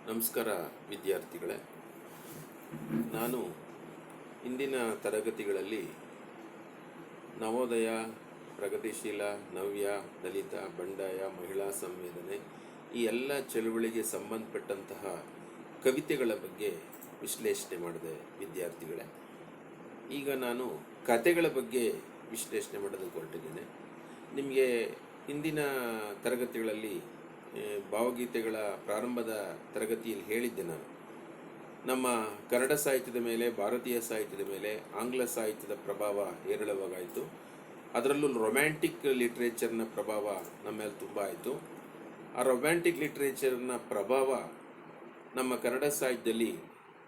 ನಮಸ್ಕಾರ ವಿದ್ಯಾರ್ಥಿಗಳೇ. ನಾನು ಇಂದಿನ ತರಗತಿಗಳಲ್ಲಿ ನವೋದಯ, ಪ್ರಗತಿಶೀಲ, ನವ್ಯ, ದಲಿತ, ಬಂಡಾಯ, ಮಹಿಳಾ ಸಂವೇದನೆ ಈ ಎಲ್ಲ ಚಳುವಳಿಗೆ ಸಂಬಂಧಪಟ್ಟಂತಹ ಕವಿತೆಗಳ ಬಗ್ಗೆ ವಿಶ್ಲೇಷಣೆ ಮಾಡಿದೆ ವಿದ್ಯಾರ್ಥಿಗಳೇ. ಈಗ ನಾನು ಕತೆಗಳ ಬಗ್ಗೆ ವಿಶ್ಲೇಷಣೆ ಮಾಡೋದಕ್ಕೆ ಹೊರಟಿದ್ದೇನೆ. ನಿಮಗೆ ಹಿಂದಿನ ತರಗತಿಗಳಲ್ಲಿ ಭಾವಗೀತೆಗಳ ಪ್ರಾರಂಭದ ತರಗತಿಯಲ್ಲಿ ಹೇಳಿದ್ದೆ ನಾನು. ನಮ್ಮ ಕನ್ನಡ ಸಾಹಿತ್ಯದ ಮೇಲೆ, ಭಾರತೀಯ ಸಾಹಿತ್ಯದ ಮೇಲೆ ಆಂಗ್ಲ ಸಾಹಿತ್ಯದ ಪ್ರಭಾವ ಹೇರಳವಾಗಾಯಿತು. ಅದರಲ್ಲೂ ರೊಮ್ಯಾಂಟಿಕ್ ಲಿಟ್ರೇಚರ್ನ ಪ್ರಭಾವ ನಮ್ಮ ಮೇಲೆ ತುಂಬ ಆಯಿತು. ಆ ರೊಮ್ಯಾಂಟಿಕ್ ಲಿಟ್ರೇಚರ್ನ ಪ್ರಭಾವ ನಮ್ಮ ಕನ್ನಡ ಸಾಹಿತ್ಯದಲ್ಲಿ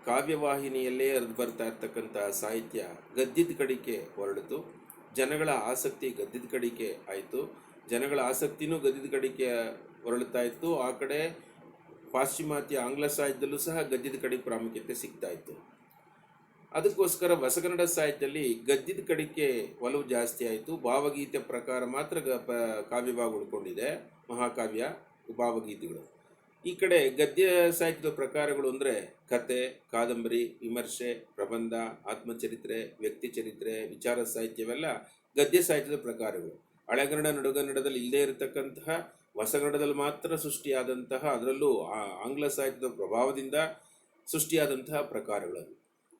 ಕಾವ್ಯವಾಹಿನಿಯಲ್ಲೇ ಹರಿದು ಬರ್ತಾ ಇರ್ತಕ್ಕಂಥ ಸಾಹಿತ್ಯ ಗದ್ಯದ ಕಡೆಗೆ ಹೊರಡಿತು. ಜನಗಳ ಆಸಕ್ತಿ ಗದ್ಯದ ಕಡೆಗೆ ಆಯಿತು. ಜನಗಳ ಆಸಕ್ತಿನೂ ಗದ್ಯದ ಕಡೆಗೆ ಹೊರಳ್ತಾ ಇತ್ತು. ಆ ಕಡೆ ಪಾಶ್ಚಿಮಾತ್ಯ ಆಂಗ್ಲ ಸಾಹಿತ್ಯದಲ್ಲೂ ಸಹ ಗದ್ಯದ ಕಡೆ ಪ್ರಾಮುಖ್ಯತೆ ಸಿಗ್ತಾ ಇತ್ತು. ಅದಕ್ಕೋಸ್ಕರ ಹೊಸಗನ್ನಡ ಸಾಹಿತ್ಯದಲ್ಲಿ ಗದ್ಯದ ಕಡೆಗೆ ಒಲವು ಜಾಸ್ತಿ ಆಯಿತು. ಭಾವಗೀತೆ ಪ್ರಕಾರ ಮಾತ್ರ ಕಾವ್ಯಭಾಗ ಉಳ್ಕೊಂಡಿದೆ, ಮಹಾಕಾವ್ಯ ಭಾವಗೀತೆಗಳು. ಈ ಕಡೆ ಗದ್ಯ ಸಾಹಿತ್ಯದ ಪ್ರಕಾರಗಳು ಅಂದರೆ ಕತೆ, ಕಾದಂಬರಿ, ವಿಮರ್ಶೆ, ಪ್ರಬಂಧ, ಆತ್ಮಚರಿತ್ರೆ, ವ್ಯಕ್ತಿ ಚರಿತ್ರೆ, ವಿಚಾರ ಸಾಹಿತ್ಯವೆಲ್ಲ ಗದ್ಯ ಸಾಹಿತ್ಯದ ಪ್ರಕಾರಗಳು. ಹಳೆಗನ್ನಡ, ನಡುಗನ್ನಡದಲ್ಲಿ ಇಲ್ಲದೇ ಇರತಕ್ಕಂತಹ, ಹೊಸಗನ್ನಡದಲ್ಲಿ ಮಾತ್ರ ಸೃಷ್ಟಿಯಾದಂತಹ, ಅದರಲ್ಲೂ ಆಂಗ್ಲ ಸಾಹಿತ್ಯದ ಪ್ರಭಾವದಿಂದ ಸೃಷ್ಟಿಯಾದಂತಹ ಪ್ರಕಾರಗಳು.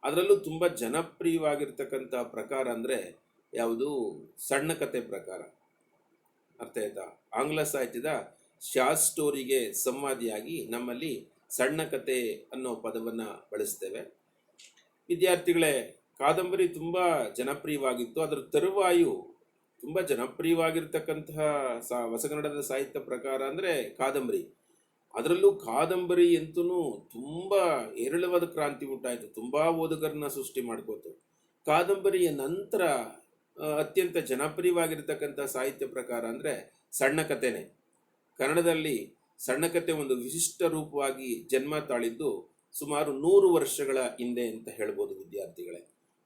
ಅದರಲ್ಲೂ ತುಂಬ ಜನಪ್ರಿಯವಾಗಿರ್ತಕ್ಕಂಥ ಪ್ರಕಾರ ಅಂದರೆ ಯಾವುದು? ಸಣ್ಣ ಕತೆ ಪ್ರಕಾರ. ಅರ್ಥ ಆಯ್ತಾ? ಆಂಗ್ಲ ಸಾಹಿತ್ಯದ ಶಾರ್ಟ್ ಸ್ಟೋರಿಗೆ ಸಂವಾದಿಯಾಗಿ ನಮ್ಮಲ್ಲಿ ಸಣ್ಣ ಕತೆ ಅನ್ನೋ ಪದವನ್ನು ಬಳಸ್ತೇವೆ. ವಿದ್ಯಾರ್ಥಿಗಳೇ, ಕಾದಂಬರಿ ತುಂಬ ಜನಪ್ರಿಯವಾಗಿತ್ತು. ಅದರ ತರುವಾಯು ತುಂಬ ಜನಪ್ರಿಯವಾಗಿರ್ತಕ್ಕಂತಹ ಹೊಸಗನ್ನಡದ ಸಾಹಿತ್ಯ ಪ್ರಕಾರ ಅಂದರೆ ಕಾದಂಬರಿ. ಅದರಲ್ಲೂ ಕಾದಂಬರಿ ಅಂತೂ ತುಂಬ ಹೇರಳವಾದ ಕ್ರಾಂತಿ ಉಂಟಾಯಿತು. ತುಂಬ ಓದುಗರನ್ನ ಸೃಷ್ಟಿ ಮಾಡ್ಕೋತು. ಕಾದಂಬರಿಯ ನಂತರ ಅತ್ಯಂತ ಜನಪ್ರಿಯವಾಗಿರ್ತಕ್ಕಂಥ ಸಾಹಿತ್ಯ ಪ್ರಕಾರ ಅಂದರೆ ಸಣ್ಣ ಕಥೆನೇ. ಕನ್ನಡದಲ್ಲಿ ಸಣ್ಣ ಕಥೆ ಒಂದು ವಿಶಿಷ್ಟ ರೂಪವಾಗಿ ಜನ್ಮ ತಾಳಿದ್ದು ಸುಮಾರು 100 ವರ್ಷಗಳ ಹಿಂದೆ ಅಂತ ಹೇಳ್ಬೋದು ವಿದ್ಯಾರ್ಥಿಗಳೇ.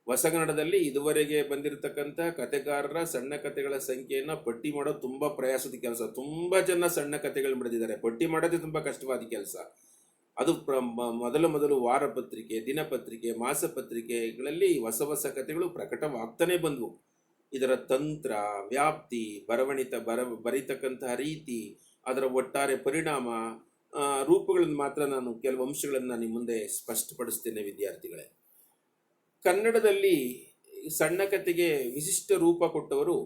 ಹೊಸಗನ್ನಡದಲ್ಲಿ ಇದುವರೆಗೆ ಬಂದಿರತಕ್ಕಂಥ ಕಥೆಗಾರರ ಸಣ್ಣ ಕಥೆಗಳ ಸಂಖ್ಯೆಯನ್ನು ಪಟ್ಟಿ ಮಾಡೋದು ತುಂಬ ಪ್ರಯಾಸದ ಕೆಲಸ. ತುಂಬ ಜನ ಸಣ್ಣ ಕಥೆಗಳು ಬರೆದಿದ್ದಾರೆ. ಪಟ್ಟಿ ಮಾಡೋದೇ ತುಂಬ ಕಷ್ಟವಾದ ಕೆಲಸ. ಅದು ಮೊದಲು ವಾರಪತ್ರಿಕೆ, ದಿನಪತ್ರಿಕೆ, ಮಾಸಪತ್ರಿಕೆಗಳಲ್ಲಿ ಹೊಸ ಕಥೆಗಳು ಪ್ರಕಟವಾಗ್ತಾನೆ ಬಂದವು. ಇದರ ತಂತ್ರ, ವ್ಯಾಪ್ತಿ, ಬರೀತಕ್ಕಂತಹ ರೀತಿ, ಅದರ ಒಟ್ಟಾರೆ ಪರಿಣಾಮ, ರೂಪಗಳನ್ನು ಮಾತ್ರ ನಾನು ಕೆಲವು ಅಂಶಗಳನ್ನು ನಿಮ್ಮ ಮುಂದೆ ಸ್ಪಷ್ಟಪಡಿಸ್ತೇನೆ ವಿದ್ಯಾರ್ಥಿಗಳೇ. ಕನ್ನಡದಲ್ಲಿ ಸಣ್ಣ ಕಥೆಗೆ ವಿಶಿಷ್ಟ ರೂಪ ಕೊಟ್ಟವರು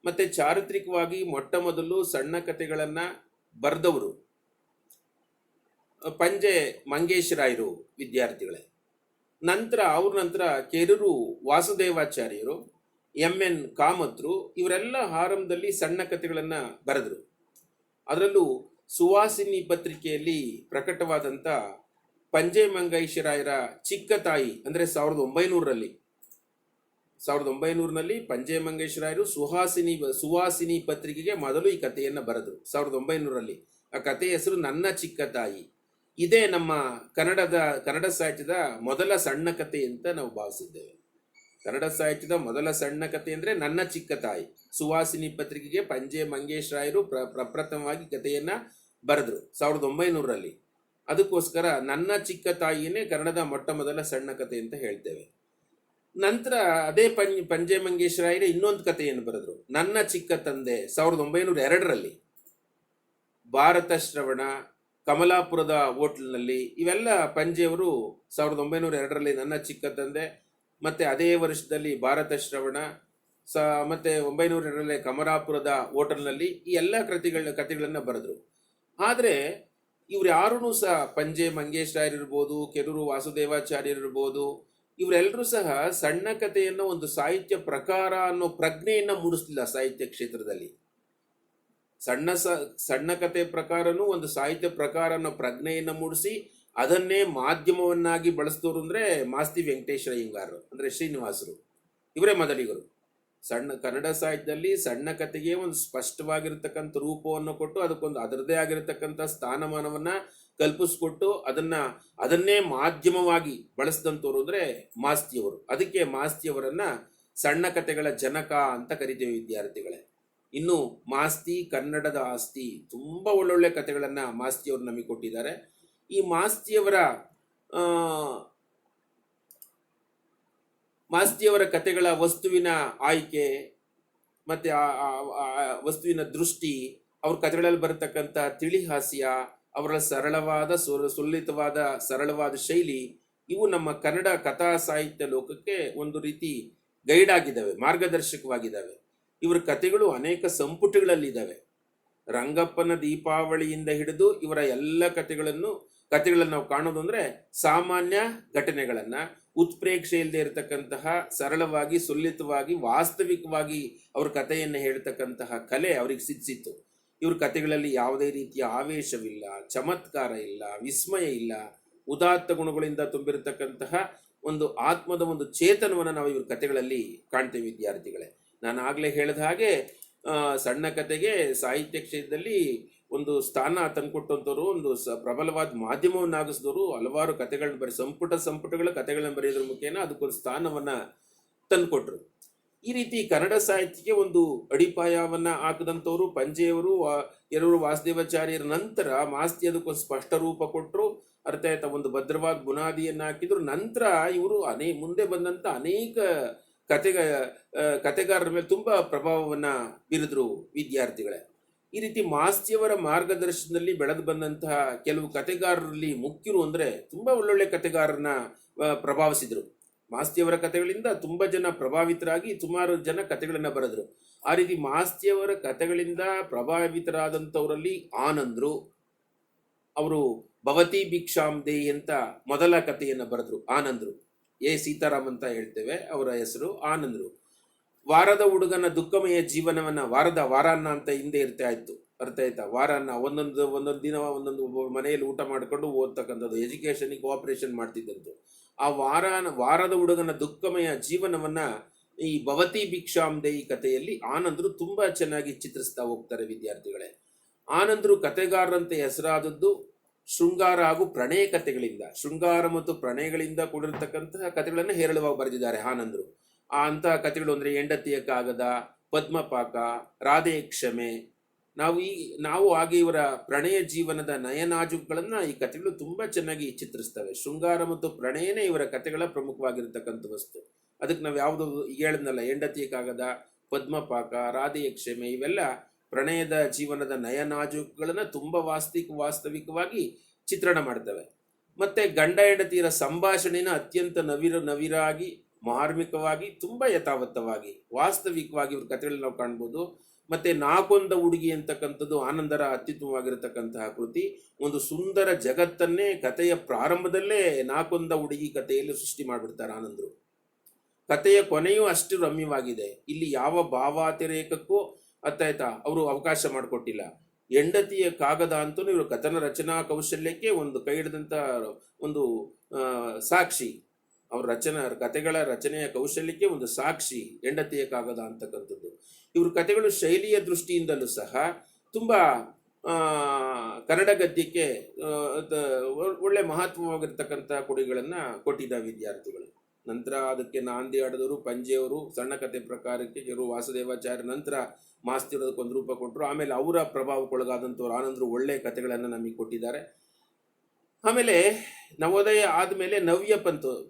ಮತ್ತು ಚಾರಿತ್ರಿಕವಾಗಿ ಮೊಟ್ಟ ಮೊದಲು ಸಣ್ಣ ಕಥೆಗಳನ್ನು ಬರೆದವರು ಪಂಜೆ ಮಂಗೇಶ್ ರಾಯರು ವಿದ್ಯಾರ್ಥಿಗಳೇ. ಅವ್ರ ನಂತರ ಕೆರೂರು ವಾಸುದೇವಾಚಾರ್ಯರು, ಎಂ.ಎನ್. ಕಾಮತ್ರು, ಇವರೆಲ್ಲ ಆರಂಭದಲ್ಲಿ ಸಣ್ಣ ಕಥೆಗಳನ್ನು ಬರೆದರು. ಅದರಲ್ಲೂ ಸುವಾಸಿನಿ ಪತ್ರಿಕೆಯಲ್ಲಿ ಪ್ರಕಟವಾದಂಥ ಪಂಜೆ ಮಂಗೇಶರಾಯರ ಚಿಕ್ಕ ತಾಯಿ ಅಂದರೆ 1900ರಲ್ಲಿ ಪಂಜೆ ಮಂಗೇಶರಾಯರು ಸುವಾಸಿನಿ ಪತ್ರಿಕೆಗೆ ಮೊದಲು ಈ ಕಥೆಯನ್ನು ಬರೆದರು 1900ರಲ್ಲಿ. ಆ ಕಥೆಯ ಹೆಸರು ನನ್ನ ಚಿಕ್ಕ ತಾಯಿ. ಇದೇ ನಮ್ಮ ಕನ್ನಡ ಸಾಹಿತ್ಯದ ಮೊದಲ ಸಣ್ಣ ಕಥೆ ಅಂತ ನಾವು ಭಾವಿಸಿದ್ದೇವೆ. ಕನ್ನಡ ಸಾಹಿತ್ಯದ ಮೊದಲ ಸಣ್ಣ ಕಥೆ ಅಂದರೆ ನನ್ನ ಚಿಕ್ಕ ತಾಯಿ. ಸುವಾಸಿನಿ ಪತ್ರಿಕೆಗೆ ಪಂಜೆ ಮಂಗೇಶ್ ರಾಯರು ಪ್ರಪ್ರಥಮವಾಗಿ ಕಥೆಯನ್ನು ಬರೆದರು 1900ರಲ್ಲಿ. ಅದಕ್ಕೋಸ್ಕರ ನನ್ನ ಚಿಕ್ಕ ತಾಯಿಯೇ ಕನ್ನಡದ ಮೊಟ್ಟ ಮೊದಲ ಸಣ್ಣ ಕಥೆ ಅಂತ ಹೇಳ್ತೇವೆ. ನಂತರ ಅದೇ ಪಂಜೆ ಮಂಗೇಶ್ ರಾಯರೇ ಇನ್ನೊಂದು ಕಥೆಯನ್ನು ಬರೆದರು, ನನ್ನ ಚಿಕ್ಕ ತಂದೆ, 1902ರಲ್ಲಿ. ಭಾರತ ಶ್ರವಣ, ಕಮಲಾಪುರದ ಹೋಟ್ಲ್ನಲ್ಲಿ, ಇವೆಲ್ಲ ಪಂಜೆಯವರು 1902ರಲ್ಲಿ ನನ್ನ ಚಿಕ್ಕ ತಂದೆ, ಮತ್ತು ಅದೇ ವರ್ಷದಲ್ಲಿ ಭಾರತ ಶ್ರವಣ, ಮತ್ತು 1902ರಲ್ಲಿ ಕಮಲಾಪುರದ ಹೋಟೆಲ್ನಲ್ಲಿ ಈ ಎಲ್ಲ ಕಥೆಗಳನ್ನು ಬರೆದರು. ಆದರೆ ಇವ್ರು ಯಾರೂ ಸಹ ಪಂಜೆ ಮಂಗೇಶ್ ರಾಯರಿರ್ಬೋದು, ಕೆರೂರು ವಾಸುದೇವಾಚಾರ್ಯರಿರ್ಬೋದು, ಇವರೆಲ್ಲರೂ ಸಹ ಸಣ್ಣ ಕಥೆಯನ್ನು ಒಂದು ಸಾಹಿತ್ಯ ಪ್ರಕಾರ ಅನ್ನೋ ಪ್ರಜ್ಞೆಯನ್ನು ಮೂಡಿಸಲಿಲ್ಲ ಸಾಹಿತ್ಯ ಕ್ಷೇತ್ರದಲ್ಲಿ. ಸಣ್ಣ ಕಥೆ ಪ್ರಕಾರನೂ ಒಂದು ಸಾಹಿತ್ಯ ಪ್ರಕಾರ ಅನ್ನೋ ಪ್ರಜ್ಞೆಯನ್ನು ಮೂಡಿಸಿ ಅದನ್ನೇ ಮಾಧ್ಯಮವನ್ನಾಗಿ ಬಳಸಿದವರು ಅಂದರೆ ಮಾಸ್ತಿ ವೆಂಕಟೇಶ್ವರ ಅಯ್ಯಂಗಾರರು, ಅಂದರೆ ಶ್ರೀನಿವಾಸರು. ಇವರೇ ಮೊದಲಿಗರು. ಕನ್ನಡ ಸಾಹಿತ್ಯದಲ್ಲಿ ಸಣ್ಣ ಕಥೆಗೆ ಒಂದು ಸ್ಪಷ್ಟವಾಗಿರ್ತಕ್ಕಂಥ ರೂಪವನ್ನು ಕೊಟ್ಟು ಅದಕ್ಕೊಂದು ಅದರದೇ ಆಗಿರತಕ್ಕಂಥ ಸ್ಥಾನಮಾನವನ್ನು ಕಲ್ಪಿಸ್ಕೊಟ್ಟು ಅದನ್ನೇ ಮಾಧ್ಯಮವಾಗಿ ಬಳಸಿದಂಥವ್ರು ಅಂದರೆ ಮಾಸ್ತಿಯವರು. ಅದಕ್ಕೆ ಮಾಸ್ತಿಯವರನ್ನು ಸಣ್ಣ ಕಥೆಗಳ ಜನಕ ಅಂತ ಕರಿತೇವೆ ವಿದ್ಯಾರ್ಥಿಗಳೇ. ಇನ್ನು ಮಾಸ್ತಿ ಕನ್ನಡದ ಆಸ್ತಿ, ತುಂಬ ಒಳ್ಳೊಳ್ಳೆ ಕಥೆಗಳನ್ನು ಮಾಸ್ತಿಯವರು ನಮಗೆ ಕೊಟ್ಟಿದ್ದಾರೆ. ಈ ಮಾಸ್ತಿಯವರ ಕಥೆಗಳ ವಸ್ತುವಿನ ಆಯ್ಕೆ ಮತ್ತೆ ಆ ವಸ್ತುವಿನ ದೃಷ್ಟಿ, ಅವ್ರ ಕಥೆಗಳಲ್ಲಿ ಬರತಕ್ಕಂಥ ತಿಳಿ ಹಾಸ್ಯ, ಅವರ ಸುಲಲಿತವಾದ ಸರಳವಾದ ಶೈಲಿ, ಇವು ನಮ್ಮ ಕನ್ನಡ ಕಥಾ ಸಾಹಿತ್ಯ ಲೋಕಕ್ಕೆ ಒಂದು ರೀತಿ ಗೈಡ್ ಆಗಿದ್ದಾವೆ, ಮಾರ್ಗದರ್ಶಕವಾಗಿದ್ದಾವೆ. ಇವರ ಕಥೆಗಳು ಅನೇಕ ಸಂಪುಟಗಳಲ್ಲಿದ್ದಾವೆ. ರಂಗಪ್ಪನ ದೀಪಾವಳಿಯಿಂದ ಹಿಡಿದು ಇವರ ಎಲ್ಲ ಕಥೆಗಳನ್ನು ನಾವು ಕಾಣೋದು ಅಂದ್ರೆ ಸಾಮಾನ್ಯ ಘಟನೆಗಳನ್ನ ಉತ್ಪ್ರೇಕ್ಷೆ ಇಲ್ಲದೆ ಇರತಕ್ಕಂತಹ ಸರಳವಾಗಿ ಸುಲಲಿತವಾಗಿ ವಾಸ್ತವಿಕವಾಗಿ ಅವ್ರ ಕಥೆಯನ್ನು ಹೇಳ್ತಕ್ಕಂತಹ ಕಲೆ ಅವ್ರಿಗೆ ಸಿದ್ಧಿಸಿತ್ತು. ಇವ್ರ ಕಥೆಗಳಲ್ಲಿ ಯಾವುದೇ ರೀತಿಯ ಆವೇಶವಿಲ್ಲ, ಚಮತ್ಕಾರ ಇಲ್ಲ, ವಿಸ್ಮಯ ಇಲ್ಲ, ಉದಾತ್ತ ಗುಣಗಳಿಂದ ತುಂಬಿರತಕ್ಕಂತಹ ಒಂದು ಆತ್ಮದ ಒಂದು ಚೇತನವನ್ನು ನಾವು ಇವ್ರ ಕಥೆಗಳಲ್ಲಿ ಕಾಣ್ತೇವೆ ವಿದ್ಯಾರ್ಥಿಗಳೇ. ನಾನು ಆಗಲೇ ಹೇಳಿದ ಹಾಗೆ ಸಣ್ಣ ಕಥೆಗೆ ಸಾಹಿತ್ಯ ಕ್ಷೇತ್ರದಲ್ಲಿ ಒಂದು ಸ್ಥಾನ ತಂದುಕೊಟ್ಟಂಥವ್ರು, ಒಂದು ಪ್ರಬಲವಾದ ಮಾಧ್ಯಮವನ್ನಾಗಿಸಿದವರು, ಹಲವಾರು ಕಥೆಗಳನ್ನ ಸಂಪುಟಗಳ ಕಥೆಗಳನ್ನ ಬರೆಯೋದ್ರ ಮುಖೇನ ಅದಕ್ಕೊಂದು ಸ್ಥಾನವನ್ನ ತಂದುಕೊಟ್ರು. ಈ ರೀತಿ ಕನ್ನಡ ಸಾಹಿತ್ಯಕ್ಕೆ ಒಂದು ಅಡಿಪಾಯವನ್ನ ಹಾಕಿದಂಥವ್ರು ಪಂಜೆಯವರು, ಎರವರು ವಾಸುದೇವಾಚಾರ್ಯರ ನಂತರ ಮಾಸ್ತಿ ಅದಕ್ಕೊಂದು ಸ್ಪಷ್ಟ ರೂಪ ಕೊಟ್ಟರು. ಅರ್ಥ ಆಯ್ತಾ? ಒಂದು ಭದ್ರವಾದ ಬುನಾದಿಯನ್ನು ಹಾಕಿದ್ರು. ನಂತರ ಇವರು ಮುಂದೆ ಬಂದಂಥ ಅನೇಕ ಕಥೆಗಾರರ ಮೇಲೆ ತುಂಬ ಪ್ರಭಾವವನ್ನು ಬೀರಿದ್ರು ವಿದ್ಯಾರ್ಥಿಗಳೇ. ಈ ರೀತಿ ಮಾಸ್ತಿಯವರ ಮಾರ್ಗದರ್ಶನದಲ್ಲಿ ಬೆಳೆದು ಬಂದಂತಹ ಕೆಲವು ಕಥೆಗಾರರಲ್ಲಿ ಮುಖ್ಯರು ಅಂದರೆ ತುಂಬ ಒಳ್ಳೊಳ್ಳೆ ಕಥೆಗಾರರನ್ನ ಪ್ರಭಾವಿಸಿದರು. ಮಾಸ್ತಿಯವರ ಕಥೆಗಳಿಂದ ತುಂಬ ಜನ ಪ್ರಭಾವಿತರಾಗಿ ಸುಮಾರು ಜನ ಕಥೆಗಳನ್ನು ಬರೆದ್ರು. ಆ ರೀತಿ ಮಾಸ್ತಿಯವರ ಕಥೆಗಳಿಂದ ಪ್ರಭಾವಿತರಾದಂಥವರಲ್ಲಿ ಆನಂದ್ರು. ಅವರು ಭವತಿ ಭಿಕ್ಷಾಂದೇಹಿ ಅಂತ ಮೊದಲ ಕಥೆಯನ್ನು ಬರೆದ್ರು. ಆನಂದ್ರು, ಸೀತಾರಾಮ್ ಅಂತ ಹೇಳ್ತೇವೆ ಅವರ ಹೆಸರು. ಆನಂದ್ರು ವಾರದ ಹುಡುಗನ ದುಃಖಮಯ ಜೀವನವನ್ನ, ವಾರಾನ್ನ ಅಂತ ಹಿಂದೆ ಇರ್ತಾ ಇತ್ತು. ಅರ್ಥ ಆಯ್ತಾ? ವಾರಾನ್ನ ಒಂದೊಂದು ದಿನ ಒಂದೊಂದು ಮನೆಯಲ್ಲಿ ಊಟ ಮಾಡ್ಕೊಂಡು ಓದ್ತಕ್ಕಂಥದ್ದು, ಎಜುಕೇಶನ್ಗೆ ಕೋಆಪರೇಷನ್ ಮಾಡ್ತಿದ್ದಂತು. ಆ ವಾರದ ಹುಡುಗನ ದುಃಖಮಯ ಜೀವನವನ್ನ ಈ ಭವತಿ ಭಿಕ್ಷಾಂದೇಹಿ ಕಥೆಯಲ್ಲಿ ಆನಂದ್ರು ತುಂಬಾ ಚೆನ್ನಾಗಿ ಚಿತ್ರಿಸ್ತಾ ಹೋಗ್ತಾರೆ ವಿದ್ಯಾರ್ಥಿಗಳೇ. ಆನಂದ್ರು ಕಥೆಗಾರರಂತೆ ಹೆಸರಾದದ್ದು ಶೃಂಗಾರ ಹಾಗೂ ಪ್ರಣಯ ಕಥೆಗಳಿಂದ, ಶೃಂಗಾರ ಮತ್ತು ಪ್ರಣಯಗಳಿಂದ ಕೂಡಿರತಕ್ಕಂತಹ ಕಥೆಗಳನ್ನು ಹೇರಳವಾಗಿ ಬರೆದಿದ್ದಾರೆ ಆನಂದ್ರು. ಅಂತಹ ಕಥೆಗಳು ಅಂದರೆ ಹೆಂಡತಿಯ ಕಾಗದ, ಪದ್ಮಪಾಕ, ರಾಧೆಯ ಕ್ಷಮೆ. ನಾವು ಹಾಗೆ ಇವರ ಪ್ರಣಯ ಜೀವನದ ನಯನಾಜುಗಳನ್ನು ಈ ಕಥೆಗಳು ತುಂಬ ಚೆನ್ನಾಗಿ ಚಿತ್ರಿಸ್ತವೆ. ಶೃಂಗಾರ ಮತ್ತು ಪ್ರಣಯನೇ ಇವರ ಕಥೆಗಳ ಪ್ರಮುಖವಾಗಿರ್ತಕ್ಕಂಥ ವಸ್ತು. ಅದಕ್ಕೆ ನಾವು ಯಾವುದು ಹೇಳಿದ್ನಲ್ಲ, ಹೆಂಡತಿಯ ಕಾಗದ, ಪದ್ಮಪಾಕ, ರಾಧೆಯ ಕ್ಷಮೆ, ಇವೆಲ್ಲ ಪ್ರಣಯದ ಜೀವನದ ನಯನಾಜುಗಳನ್ನು ತುಂಬ ವಾಸ್ತವಿಕವಾಗಿ ಚಿತ್ರಣ ಮಾಡ್ತವೆ. ಮತ್ತೆ ಗಂಡ ಹೆಂಡತಿಯರ ಸಂಭಾಷಣೆನ ಅತ್ಯಂತ ನವಿರಾಗಿ, ಮಾರ್ಮಿಕವಾಗಿ, ತುಂಬ ಯಥಾವತ್ತವಾಗಿ, ವಾಸ್ತವಿಕವಾಗಿ ಇವ್ರ ಕಥೆಗಳಲ್ಲಿ ನಾವು ಕಾಣ್ಬೋದು. ಮತ್ತೆ ನಾಕೊಂದ ಹುಡುಗಿ ಅಂತಕ್ಕಂಥದ್ದು ಆನಂದರ ಅತ್ಯುತ್ತಮವಾಗಿರತಕ್ಕಂತಹ ಕೃತಿ. ಒಂದು ಸುಂದರ ಜಗತ್ತನ್ನೇ ಕಥೆಯ ಪ್ರಾರಂಭದಲ್ಲೇ ನಾಕೊಂದ ಹುಡುಗಿ ಕಥೆಯಲ್ಲಿ ಸೃಷ್ಟಿ ಮಾಡಿಬಿಡ್ತಾರೆ ಆನಂದರು. ಕಥೆಯ ಕೊನೆಯೂ ಅಷ್ಟು ರಮ್ಯವಾಗಿದೆ. ಇಲ್ಲಿ ಯಾವ ಭಾವಾತಿರೇಕಕ್ಕೂ ಅರ್ಥಾಯ್ತಾ ಅವರು ಅವಕಾಶ ಮಾಡಿಕೊಟ್ಟಿಲ್ಲ. ಹೆಂಡತಿಯ ಕಾಗದ ಅಂತೂ ಇವರು ಕಥನ ರಚನಾ ಕೌಶಲ್ಯಕ್ಕೆ ಒಂದು ಕೈ ಹಿಡಿದಂಥ ಒಂದು ಸಾಕ್ಷಿ. ಅವ್ರ ಕಥೆಗಳ ರಚನೆಯ ಕೌಶಲ್ಯಕ್ಕೆ ಒಂದು ಸಾಕ್ಷಿ ಹೆಂಡತಿಯ ಕಾಗದ ಅಂತಕ್ಕಂಥದ್ದು. ಇವ್ರ ಕಥೆಗಳು ಶೈಲಿಯ ದೃಷ್ಟಿಯಿಂದಲೂ ಸಹ ತುಂಬ ಕನ್ನಡ ಗದ್ಯಕ್ಕೆ ಒಳ್ಳೆ ಮಹತ್ವವಾಗಿರ್ತಕ್ಕಂಥ ಕೊಡುಗೆಗಳನ್ನು ಕೊಟ್ಟಿದ್ದ ವಿದ್ಯಾರ್ಥಿಗಳು. ನಂತರ ಅದಕ್ಕೆ ನಾಂದಿ ಆಡಿದವರು ಪಂಜೆಯವರು, ಸಣ್ಣ ಕಥೆ ಪ್ರಕಾರಕ್ಕೆ ಕೆಲವು ವಾಸುದೇವಾಚಾರ್ಯ, ನಂತರ ಮಾಸ್ತಿರೋದಕ್ಕೊಂದು ರೂಪ ಕೊಟ್ಟರು. ಆಮೇಲೆ ಅವರ ಪ್ರಭಾವಕ್ಕೊಳಗಾದಂಥವ್ರು ಆನಂದರು ಒಳ್ಳೆ ಕಥೆಗಳನ್ನು ನಮಗೆ ಕೊಟ್ಟಿದ್ದಾರೆ. ಆಮೇಲೆ ನವೋದಯ ಆದಮೇಲೆ ನವ್ಯ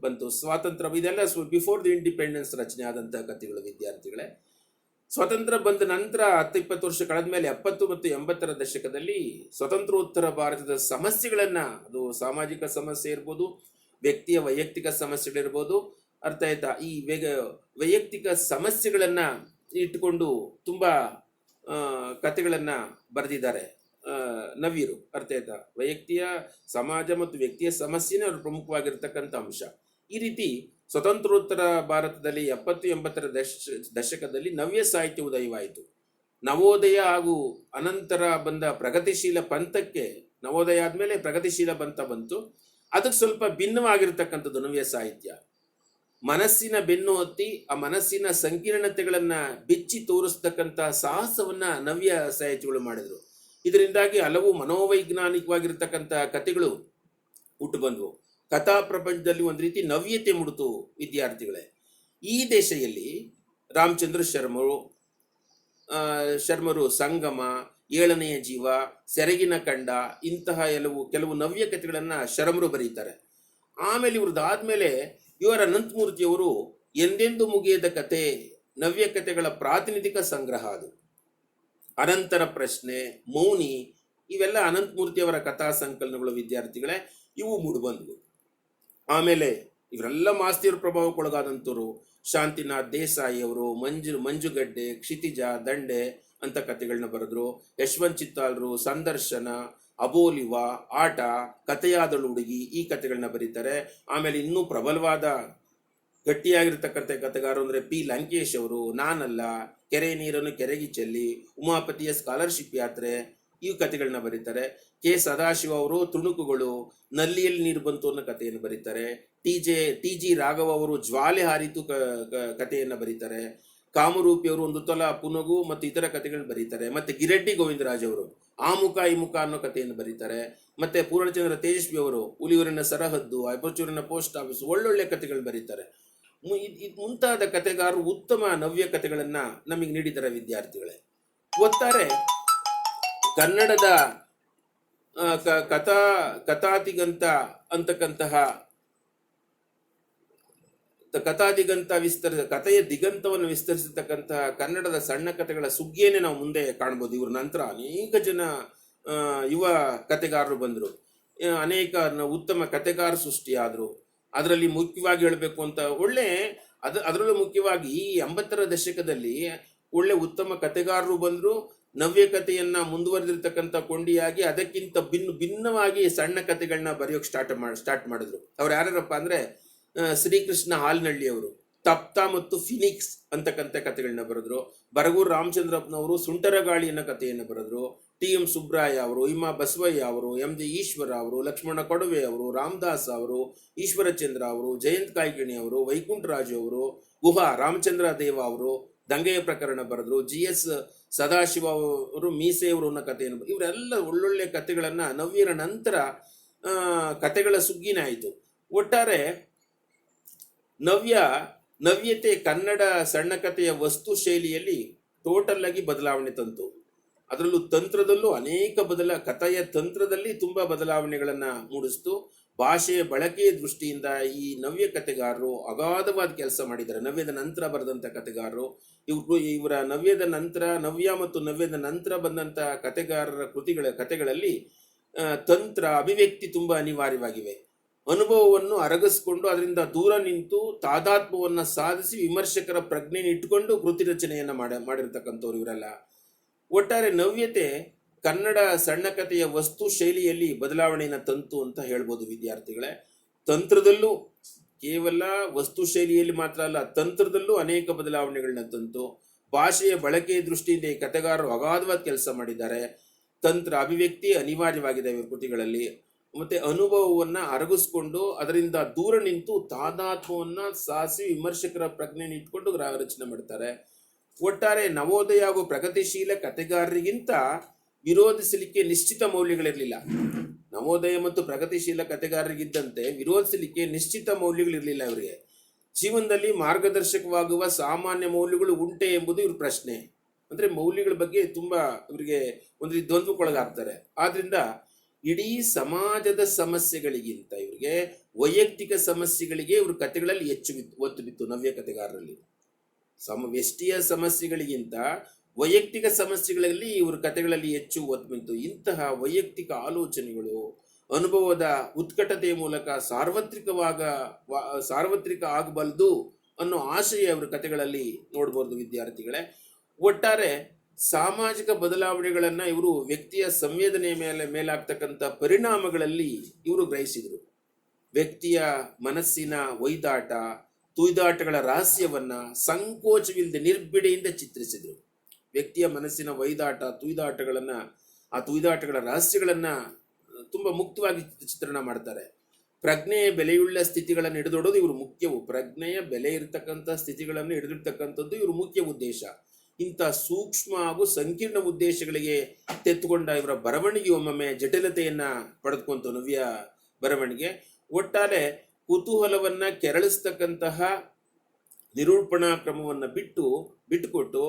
ಬಂತು, ಸ್ವಾತಂತ್ರ್ಯ, ಇದೆಲ್ಲ ಬಿಫೋರ್ ದಿ ಇಂಡಿಪೆಂಡೆನ್ಸ್ ರಚನೆ ಆದಂತಹ ಕಥೆಗಳು ವಿದ್ಯಾರ್ಥಿಗಳೇ. ಸ್ವಾತಂತ್ರ್ಯ ಬಂದ ನಂತರ 10-20 ವರ್ಷ ಕಳೆದ ಮೇಲೆ 70 ಮತ್ತು 80ರ ದಶಕದಲ್ಲಿ ಸ್ವತಂತ್ರೋತ್ತರ ಭಾರತದ ಸಮಸ್ಯೆಗಳನ್ನ, ಅದು ಸಾಮಾಜಿಕ ಸಮಸ್ಯೆ ಇರ್ಬೋದು, ವ್ಯಕ್ತಿಯ ವೈಯಕ್ತಿಕ ಸಮಸ್ಯೆಗಳಿರ್ಬೋದು, ಅರ್ಥ ಆಯ್ತಾ, ಈ ವೈಯಕ್ತಿಕ ಸಮಸ್ಯೆಗಳನ್ನ ಇಟ್ಟುಕೊಂಡು ತುಂಬಾ ಕಥೆಗಳನ್ನ ಬರೆದಿದ್ದಾರೆ ನವ್ಯರು. ಅರ್ಥ ಆಯ್ತಾ? ವೈಯಕ್ತಿಯ ಸಮಾಜ ಮತ್ತು ವ್ಯಕ್ತಿಯ ಸಮಸ್ಯೆನೇ ಅವರು ಪ್ರಮುಖವಾಗಿರ್ತಕ್ಕಂಥ ಅಂಶ. ಈ ರೀತಿ ಸ್ವತಂತ್ರೋತ್ತರ ಭಾರತದಲ್ಲಿ 70-80ರ ದಶಕದಲ್ಲಿ ನವ್ಯ ಸಾಹಿತ್ಯ ಉದಯವಾಯಿತು. ನವೋದಯ ಹಾಗೂ ಅನಂತರ ಬಂದ ಪ್ರಗತಿಶೀಲ ಪಂಥಕ್ಕೆ, ನವೋದಯ ಆದಮೇಲೆ ಪ್ರಗತಿಶೀಲ ಪಂಥ ಬಂತು. ಅದಕ್ಕೆ ಸ್ವಲ್ಪ ಭಿನ್ನವಾಗಿರ್ತಕ್ಕಂಥದ್ದು ನವ್ಯ ಸಾಹಿತ್ಯ. ಮನಸ್ಸಿನ ಬೆನ್ನು ಹತ್ತಿ ಆ ಮನಸ್ಸಿನ ಸಂಕೀರ್ಣತೆಗಳನ್ನ ಬಿಚ್ಚಿ ತೋರಿಸ್ತಕ್ಕಂಥ ಸಾಹಸವನ್ನ ನವ್ಯ ಸಾಹಿತ್ಯಗಳು ಮಾಡಿದರು. ಇದರಿಂದಾಗಿ ಹಲವು ಮನೋವೈಜ್ಞಾನಿಕವಾಗಿರ್ತಕ್ಕಂಥ ಕಥೆಗಳು ಹುಟ್ಟು ಬಂದವು. ಕಥಾ ಪ್ರಪಂಚದಲ್ಲಿ ಒಂದು ರೀತಿ ನವ್ಯತೆ ಮೂಡಿತು ವಿದ್ಯಾರ್ಥಿಗಳೇ. ಈ ದೇಶದಲ್ಲಿ ರಾಮಚಂದ್ರ ಶರ್ಮರು, ಸಂಗಮ, ಏಳನೆಯ ಜೀವ, ಸೆರಗಿನ ಕಂಡ, ಇಂತಹ ಕೆಲವು ನವ್ಯ ಕಥೆಗಳನ್ನು ಶರಮರು ಬರೀತಾರೆ. ಆಮೇಲೆ ಇವ್ರದ್ದಾದ್ಮೇಲೆ ಇವರ ಅನಂತಮೂರ್ತಿಯವರು ಎಂದೆಂದು ಮುಗಿಯದ ಕತೆ, ನವ್ಯ ಕಥೆಗಳ ಪ್ರಾತಿನಿಧಿಕ ಸಂಗ್ರಹ ಅದು. ಅನಂತರ ಪ್ರಶ್ನೆ, ಮೌನಿ, ಇವೆಲ್ಲ ಅನಂತಮೂರ್ತಿಯವರ ಕಥಾ ಸಂಕಲನಗಳು ವಿದ್ಯಾರ್ಥಿಗಳೇ. ಇವು ಮೂಡಿಬಂದವು. ಆಮೇಲೆ ಇವರೆಲ್ಲ ಮಾಸ್ತಿಯವ್ರ ಪ್ರಭಾವಕ್ಕೊಳಗಾದಂಥವ್ರು ಶಾಂತಿನಾಥ್ ದೇಸಾಯಿ ಅವರು, ಮಂಜುಗಡ್ಡೆ, ಕ್ಷಿತಿಜ, ದಂಡೆ ಅಂತ ಕಥೆಗಳನ್ನ ಬರೆದ್ರು. ಯಶವಂತ್ ಚಿತ್ತಾಲ್ರು ಸಂದರ್ಶನ, ಅಬೋಲಿವ, ಆಟ, ಕಥೆಯಾದಳು ಹುಡುಗಿ, ಈ ಕಥೆಗಳನ್ನ ಬರೀತಾರೆ. ಆಮೇಲೆ ಇನ್ನೂ ಪ್ರಬಲವಾದ ಗಟ್ಟಿಯಾಗಿರ್ತಕ್ಕಂಥ ಕಥೆಗಾರರು ಅಂದರೆ ಪಿ ಲಂಕೇಶ್ ಅವರು, ನಾನಲ್ಲ, ಕೆರೆ ನೀರನ್ನು ಕೆರೆಗೆ ಚೆಲ್ಲಿ, ಉಮಾಪತಿಯ ಸ್ಕಾಲರ್ಶಿಪ್ ಯಾತ್ರೆ, ಈ ಕಥೆಗಳನ್ನ ಬರೀತಾರೆ. ಕೆ ಸದಾಶಿವ ಅವರು ತುಣುಕುಗಳು, ನಲ್ಲಿಯಲ್ಲಿ ನೀರು ಬಂತು ಅನ್ನೋ ಕಥೆಯನ್ನು ಬರೀತಾರೆ. ಟಿ ಜಿ ರಾಘವ ಅವರು ಜ್ವಾಲೆ ಹಾರಿತು ಕಥೆಯನ್ನು ಬರೀತಾರೆ. ಕಾಮರೂಪಿ ಅವರು ಒಂದು ತೊಲ ಪುನಗು ಮತ್ತು ಇತರ ಕಥೆಗಳನ್ನ ಬರೀತಾರೆ. ಮತ್ತೆ ಗಿರೆಡ್ಡಿ ಗೋವಿಂದರಾಜ್ ಅವರು ಆ ಮುಖ ಈ ಮುಖ ಅನ್ನೋ ಕಥೆಯನ್ನು ಬರೀತಾರೆ. ಮತ್ತೆ ಪೂರ್ಣಚಂದ್ರ ತೇಜಸ್ವಿ ಅವರು ಉಳಿಯೂರಿನ ಸರಹದ್ದು, ಅಪಚೂರಿನ ಪೋಸ್ಟ್ ಆಫೀಸ್, ಒಳ್ಳೊಳ್ಳೆ ಕಥೆಗಳು ಬರೀತಾರೆ. ಮುಂತಾದ ಕಥೆಗಾರರು ಉತ್ತಮ ನವ್ಯ ಕಥೆಗಳನ್ನ ನಮಗೆ ನೀಡಿದ್ದಾರೆ ವಿದ್ಯಾರ್ಥಿಗಳೇ. ಒತ್ತಾರೆ ಕನ್ನಡದ ಕಥಾದಿಗಂತ ಅಂತಕ್ಕಂತಹ ಕಥೆಯ ದಿಗಂತವನ್ನು ವಿಸ್ತರಿಸತಕ್ಕಂತಹ ಕನ್ನಡದ ಸಣ್ಣ ಕಥೆಗಳ ಸುಗ್ಗಿಯನ್ನೇ ನಾವು ಮುಂದೆ ಕಾಣ್ಬೋದು. ಇವ್ರ ನಂತರ ಅನೇಕ ಜನ ಯುವ ಕಥೆಗಾರರು ಬಂದರು, ಅನೇಕ ಉತ್ತಮ ಕಥೆಗಾರ ಸೃಷ್ಟಿಯಾದರು. ಅದರಲ್ಲಿ ಮುಖ್ಯವಾಗಿ ಹೇಳಬೇಕು ಅಂತ ಅದರಲ್ಲೂ ಮುಖ್ಯವಾಗಿ ಈ 80ರ ದಶಕದಲ್ಲಿ ಒಳ್ಳೆ ಉತ್ತಮ ಕಥೆಗಾರರು ಬಂದರು. ನವ್ಯ ಕಥೆಯನ್ನ ಮುಂದುವರೆದಿರ್ತಕ್ಕಂಥ ಕೊಂಡಿಯಾಗಿ ಅದಕ್ಕಿಂತ ಭಿನ್ನವಾಗಿ ಸಣ್ಣ ಕಥೆಗಳನ್ನ ಬರೆಯೋಕೆ ಸ್ಟಾರ್ಟ್ ಮಾಡಿದ್ರು. ಅವ್ರು ಯಾರ್ಯಾರಪ್ಪ ಅಂದ್ರೆ ಶ್ರೀಕೃಷ್ಣ ಹಾಲ್ನಳ್ಳಿ ಅವರು ತಪ್ತ ಮತ್ತು ಫಿನಿಕ್ಸ್ ಅಂತಕ್ಕಂಥ ಕಥೆಗಳನ್ನ ಬರೆದ್ರು. ಬರಗೂರು ರಾಮಚಂದ್ರಪ್ಪನವರು ಸುಂಟರಗಾಳಿ ಅನ್ನೋ ಕಥೆಯನ್ನು ಬರೆದ್ರು. ಟಿ.ಎಂ. ಸುಬ್ರಾಯ ಅವರು, ಇಮ್ಮ ಬಸವಯ್ಯ ಅವರು, ಎಂ.ಜಿ. ಈಶ್ವರ ಅವರು, ಲಕ್ಷ್ಮಣ ಕೊಡವೆ ಅವರು, ರಾಮದಾಸ್ ಅವರು, ಈಶ್ವರಚಂದ್ರ ಅವರು, ಜಯಂತ್ ಕಾಯ್ಕಿಣಿ ಅವರು, ವೈಕುಂಠರಾಜು ಅವರು, ಗುಹಾ ರಾಮಚಂದ್ರ ದೇವ ಅವರು ದಂಗೆಯ ಪ್ರಕರಣ ಬರೆದ್ರು. ಜಿ.ಎಸ್. ಸದಾಶಿವ ಅವರು ಮೀಸೆಯವರು ಅನ್ನೋ ಕಥೆಯನ್ನು, ಇವರೆಲ್ಲ ಒಳ್ಳೊಳ್ಳೆ ಕಥೆಗಳನ್ನ ನವ್ಯರ ನಂತರ ಕಥೆಗಳ ಸುಗ್ಗಿನ ಆಯಿತು. ಒಟ್ಟಾರೆ ನವ್ಯತೆ ಕನ್ನಡ ಸಣ್ಣ ಕಥೆಯ ವಸ್ತು ಶೈಲಿಯಲ್ಲಿ ಟೋಟಲ್ ಆಗಿ ಬದಲಾವಣೆ ತಂತು. ಅದರಲ್ಲೂ ತಂತ್ರದಲ್ಲೂ ಅನೇಕ ಕಥೆಯ ತಂತ್ರದಲ್ಲಿ ತುಂಬಾ ಬದಲಾವಣೆಗಳನ್ನ ಮೂಡಿಸ್ತು. ಭಾಷೆಯ ಬಳಕೆಯ ದೃಷ್ಟಿಯಿಂದ ಈ ನವ್ಯ ಕಥೆಗಾರರು ಅಗಾಧವಾದ ಕೆಲಸ ಮಾಡಿದ್ದಾರೆ. ನವ್ಯದ ನಂತರ ಬರೆದಂಥ ಕಥೆಗಾರರು ಇವರ ನವ್ಯ ಮತ್ತು ನವ್ಯದ ನಂತರ ಬಂದಂತಹ ಕಥೆಗಾರರ ಕಥೆಗಳಲ್ಲಿ ತಂತ್ರ, ಅಭಿವ್ಯಕ್ತಿ ತುಂಬಾ ಅನಿವಾರ್ಯವಾಗಿವೆ. ಅನುಭವವನ್ನು ಅರಗಿಸ್ಕೊಂಡು ಅದರಿಂದ ದೂರ ನಿಂತು ತಾದಾತ್ಮ್ಯವನ್ನು ಸಾಧಿಸಿ ವಿಮರ್ಶಕರ ಪ್ರಜ್ಞೆಯನ್ನು ಇಟ್ಟುಕೊಂಡು ಕೃತಿ ರಚನೆಯನ್ನ ಮಾಡಿರ್ತಕ್ಕಂಥವ್ರು ಇವರೆಲ್ಲ. ಒಟ್ಟಾರೆ ನವ್ಯತೆ ಕನ್ನಡ ಸಣ್ಣ ಕಥೆಯ ವಸ್ತು ಶೈಲಿಯಲ್ಲಿ ಬದಲಾವಣೆಯನ್ನು ತಂತು ಅಂತ ಹೇಳ್ಬೋದು ವಿದ್ಯಾರ್ಥಿಗಳೇ. ತಂತ್ರದಲ್ಲೂ ಕೇವಲ ವಸ್ತು ಶೈಲಿಯಲ್ಲಿ ಮಾತ್ರ ಅಲ್ಲ, ತಂತ್ರದಲ್ಲೂ ಅನೇಕ ಬದಲಾವಣೆಗಳನ್ನ ತಂತು. ಭಾಷೆಯ ಬಳಕೆಯ ದೃಷ್ಟಿಯಿಂದ ಈ ಕಥೆಗಾರರು ಅಗಾಧವಾದ ಕೆಲಸ ಮಾಡಿದ್ದಾರೆ. ತಂತ್ರ, ಅಭಿವ್ಯಕ್ತಿ ಅನಿವಾರ್ಯವಾಗಿದೆ ಇವ್ರ ಕೃತಿಗಳಲ್ಲಿ. ಮತ್ತೆ ಅನುಭವವನ್ನ ಅರಗಿಸ್ಕೊಂಡು ಅದರಿಂದ ದೂರ ನಿಂತು ತಾದಾತ್ಮ್ಯವನ್ನ ಸಾಧಿಸಿ ವಿಮರ್ಶಕರ ಪ್ರಜ್ಞೆಯನ್ನು ಇಟ್ಕೊಂಡು ರಚನೆ ಮಾಡ್ತಾರೆ. ಒಟ್ಟಾರೆ ನವೋದಯ ಹಾಗೂ ಪ್ರಗತಿಶೀಲ ಕಥೆಗಾರರಿಗಿಂತ ವಿರೋಧಿಸಲಿಕ್ಕೆ ನಿಶ್ಚಿತ ಮೌಲ್ಯಗಳಿರಲಿಲ್ಲ. ನವೋದಯ ಮತ್ತು ಪ್ರಗತಿಶೀಲ ಕಥೆಗಾರರಿಗಿದ್ದಂತೆ ವಿರೋಧಿಸಲಿಕ್ಕೆ ನಿಶ್ಚಿತ ಮೌಲ್ಯಗಳಿರಲಿಲ್ಲ. ಇವರಿಗೆ ಜೀವನದಲ್ಲಿ ಮಾರ್ಗದರ್ಶಕವಾಗುವ ಸಾಮಾನ್ಯ ಮೌಲ್ಯಗಳು ಉಂಟೆ ಎಂಬುದು ಇವ್ರ ಪ್ರಶ್ನೆ. ಅಂದ್ರೆ ಮೌಲ್ಯಗಳ ಬಗ್ಗೆ ತುಂಬಾ ಇವರಿಗೆ ಒಂದು ದ್ವಂದ್ವಕ್ಕೊಳಗಾಗ್ತಾರೆ. ಆದ್ರಿಂದ ಇಡೀ ಸಮಾಜದ ಸಮಸ್ಯೆಗಳಿಗಿಂತ ಇವರಿಗೆ ವೈಯಕ್ತಿಕ ಸಮಸ್ಯೆಗಳಿಗೆ ಇವ್ರ ಕಥೆಗಳಲ್ಲಿ ಹೆಚ್ಚು ಒತ್ತು ಬಿತ್ತು. ನವ್ಯ ಕಥೆಗಾರರಲ್ಲಿ ವ್ಯಷ್ಟಿಯ ಸಮಸ್ಯೆಗಳಿಗಿಂತ ವೈಯಕ್ತಿಕ ಸಮಸ್ಯೆಗಳಲ್ಲಿ ಇವ್ರ ಕಥೆಗಳಲ್ಲಿ ಹೆಚ್ಚು ಒತ್ತು ಬಿತ್ತು. ಇಂತಹ ವೈಯಕ್ತಿಕ ಆಲೋಚನೆಗಳು ಅನುಭವದ ಉತ್ಕಟತೆಯ ಮೂಲಕ ಸಾರ್ವತ್ರಿಕ ಆಗಬಲ್ದು ಅನ್ನೋ ಆಶಯ ಇವ್ರ ಕಥೆಗಳಲ್ಲಿ ನೋಡ್ಬೋದು ವಿದ್ಯಾರ್ಥಿಗಳೇ. ಒಟ್ಟಾರೆ ಸಾಮಾಜಿಕ ಬದಲಾವಣೆಗಳನ್ನ ಇವರು ವ್ಯಕ್ತಿಯ ಸಂವೇದನೆಯ ಮೇಲಾಗ್ತಕ್ಕಂಥ ಪರಿಣಾಮಗಳಲ್ಲಿ ಇವರು ಗ್ರಹಿಸಿದರು. ವ್ಯಕ್ತಿಯ ಮನಸ್ಸಿನ ಒಯ್ದಾಟ, ತುಯ್ದಾಟಗಳ ರಹಸ್ಯವನ್ನ ಸಂಕೋಚವಿಲ್ಲದೆ ನಿರ್ಬಿಡೆಯಿಂದ ಚಿತ್ರಿಸಿದರು. ವ್ಯಕ್ತಿಯ ಮನಸ್ಸಿನ ಒಯ್ದಾಟ, ಆ ತುಯ್ದಾಟಗಳ ರಹಸ್ಯಗಳನ್ನ ತುಂಬಾ ಮುಕ್ತವಾಗಿ ಚಿತ್ರಣ ಮಾಡ್ತಾರೆ. ಪ್ರಜ್ಞೆಯ ಬೆಲೆಯುಳ್ಳ ಸ್ಥಿತಿಗಳನ್ನು ಹಿಡಿದೊಡೋದು ಇವರು ಮುಖ್ಯವು. ಪ್ರಜ್ಞೆಯ ಬೆಲೆ ಇರತಕ್ಕಂಥ ಸ್ಥಿತಿಗಳನ್ನು ಹಿಡಿದಿರ್ತಕ್ಕಂಥದ್ದು ಇವರು ಮುಖ್ಯ ಉದ್ದೇಶ. ಇಂಥ ಸೂಕ್ಷ್ಮ ಹಾಗೂ ಸಂಕೀರ್ಣ ಉದ್ದೇಶಗಳಿಗೆ ತೆತ್ತುಕೊಂಡ ಇವರ ಬರವಣಿಗೆ ಒಮ್ಮೊಮ್ಮೆ ಜಟಿಲತೆಯನ್ನ ಪಡೆದುಕೊಂತು. ನವ್ಯ ಬರವಣಿಗೆ ಒಟ್ಟಾರೆ ಕುತೂಹಲವನ್ನ ಕೆರಳಿಸ್ತಕ್ಕಂತಹ ನಿರೂಪಣಾ ಕ್ರಮವನ್ನು ಬಿಟ್ಟುಕೊಟ್ಟು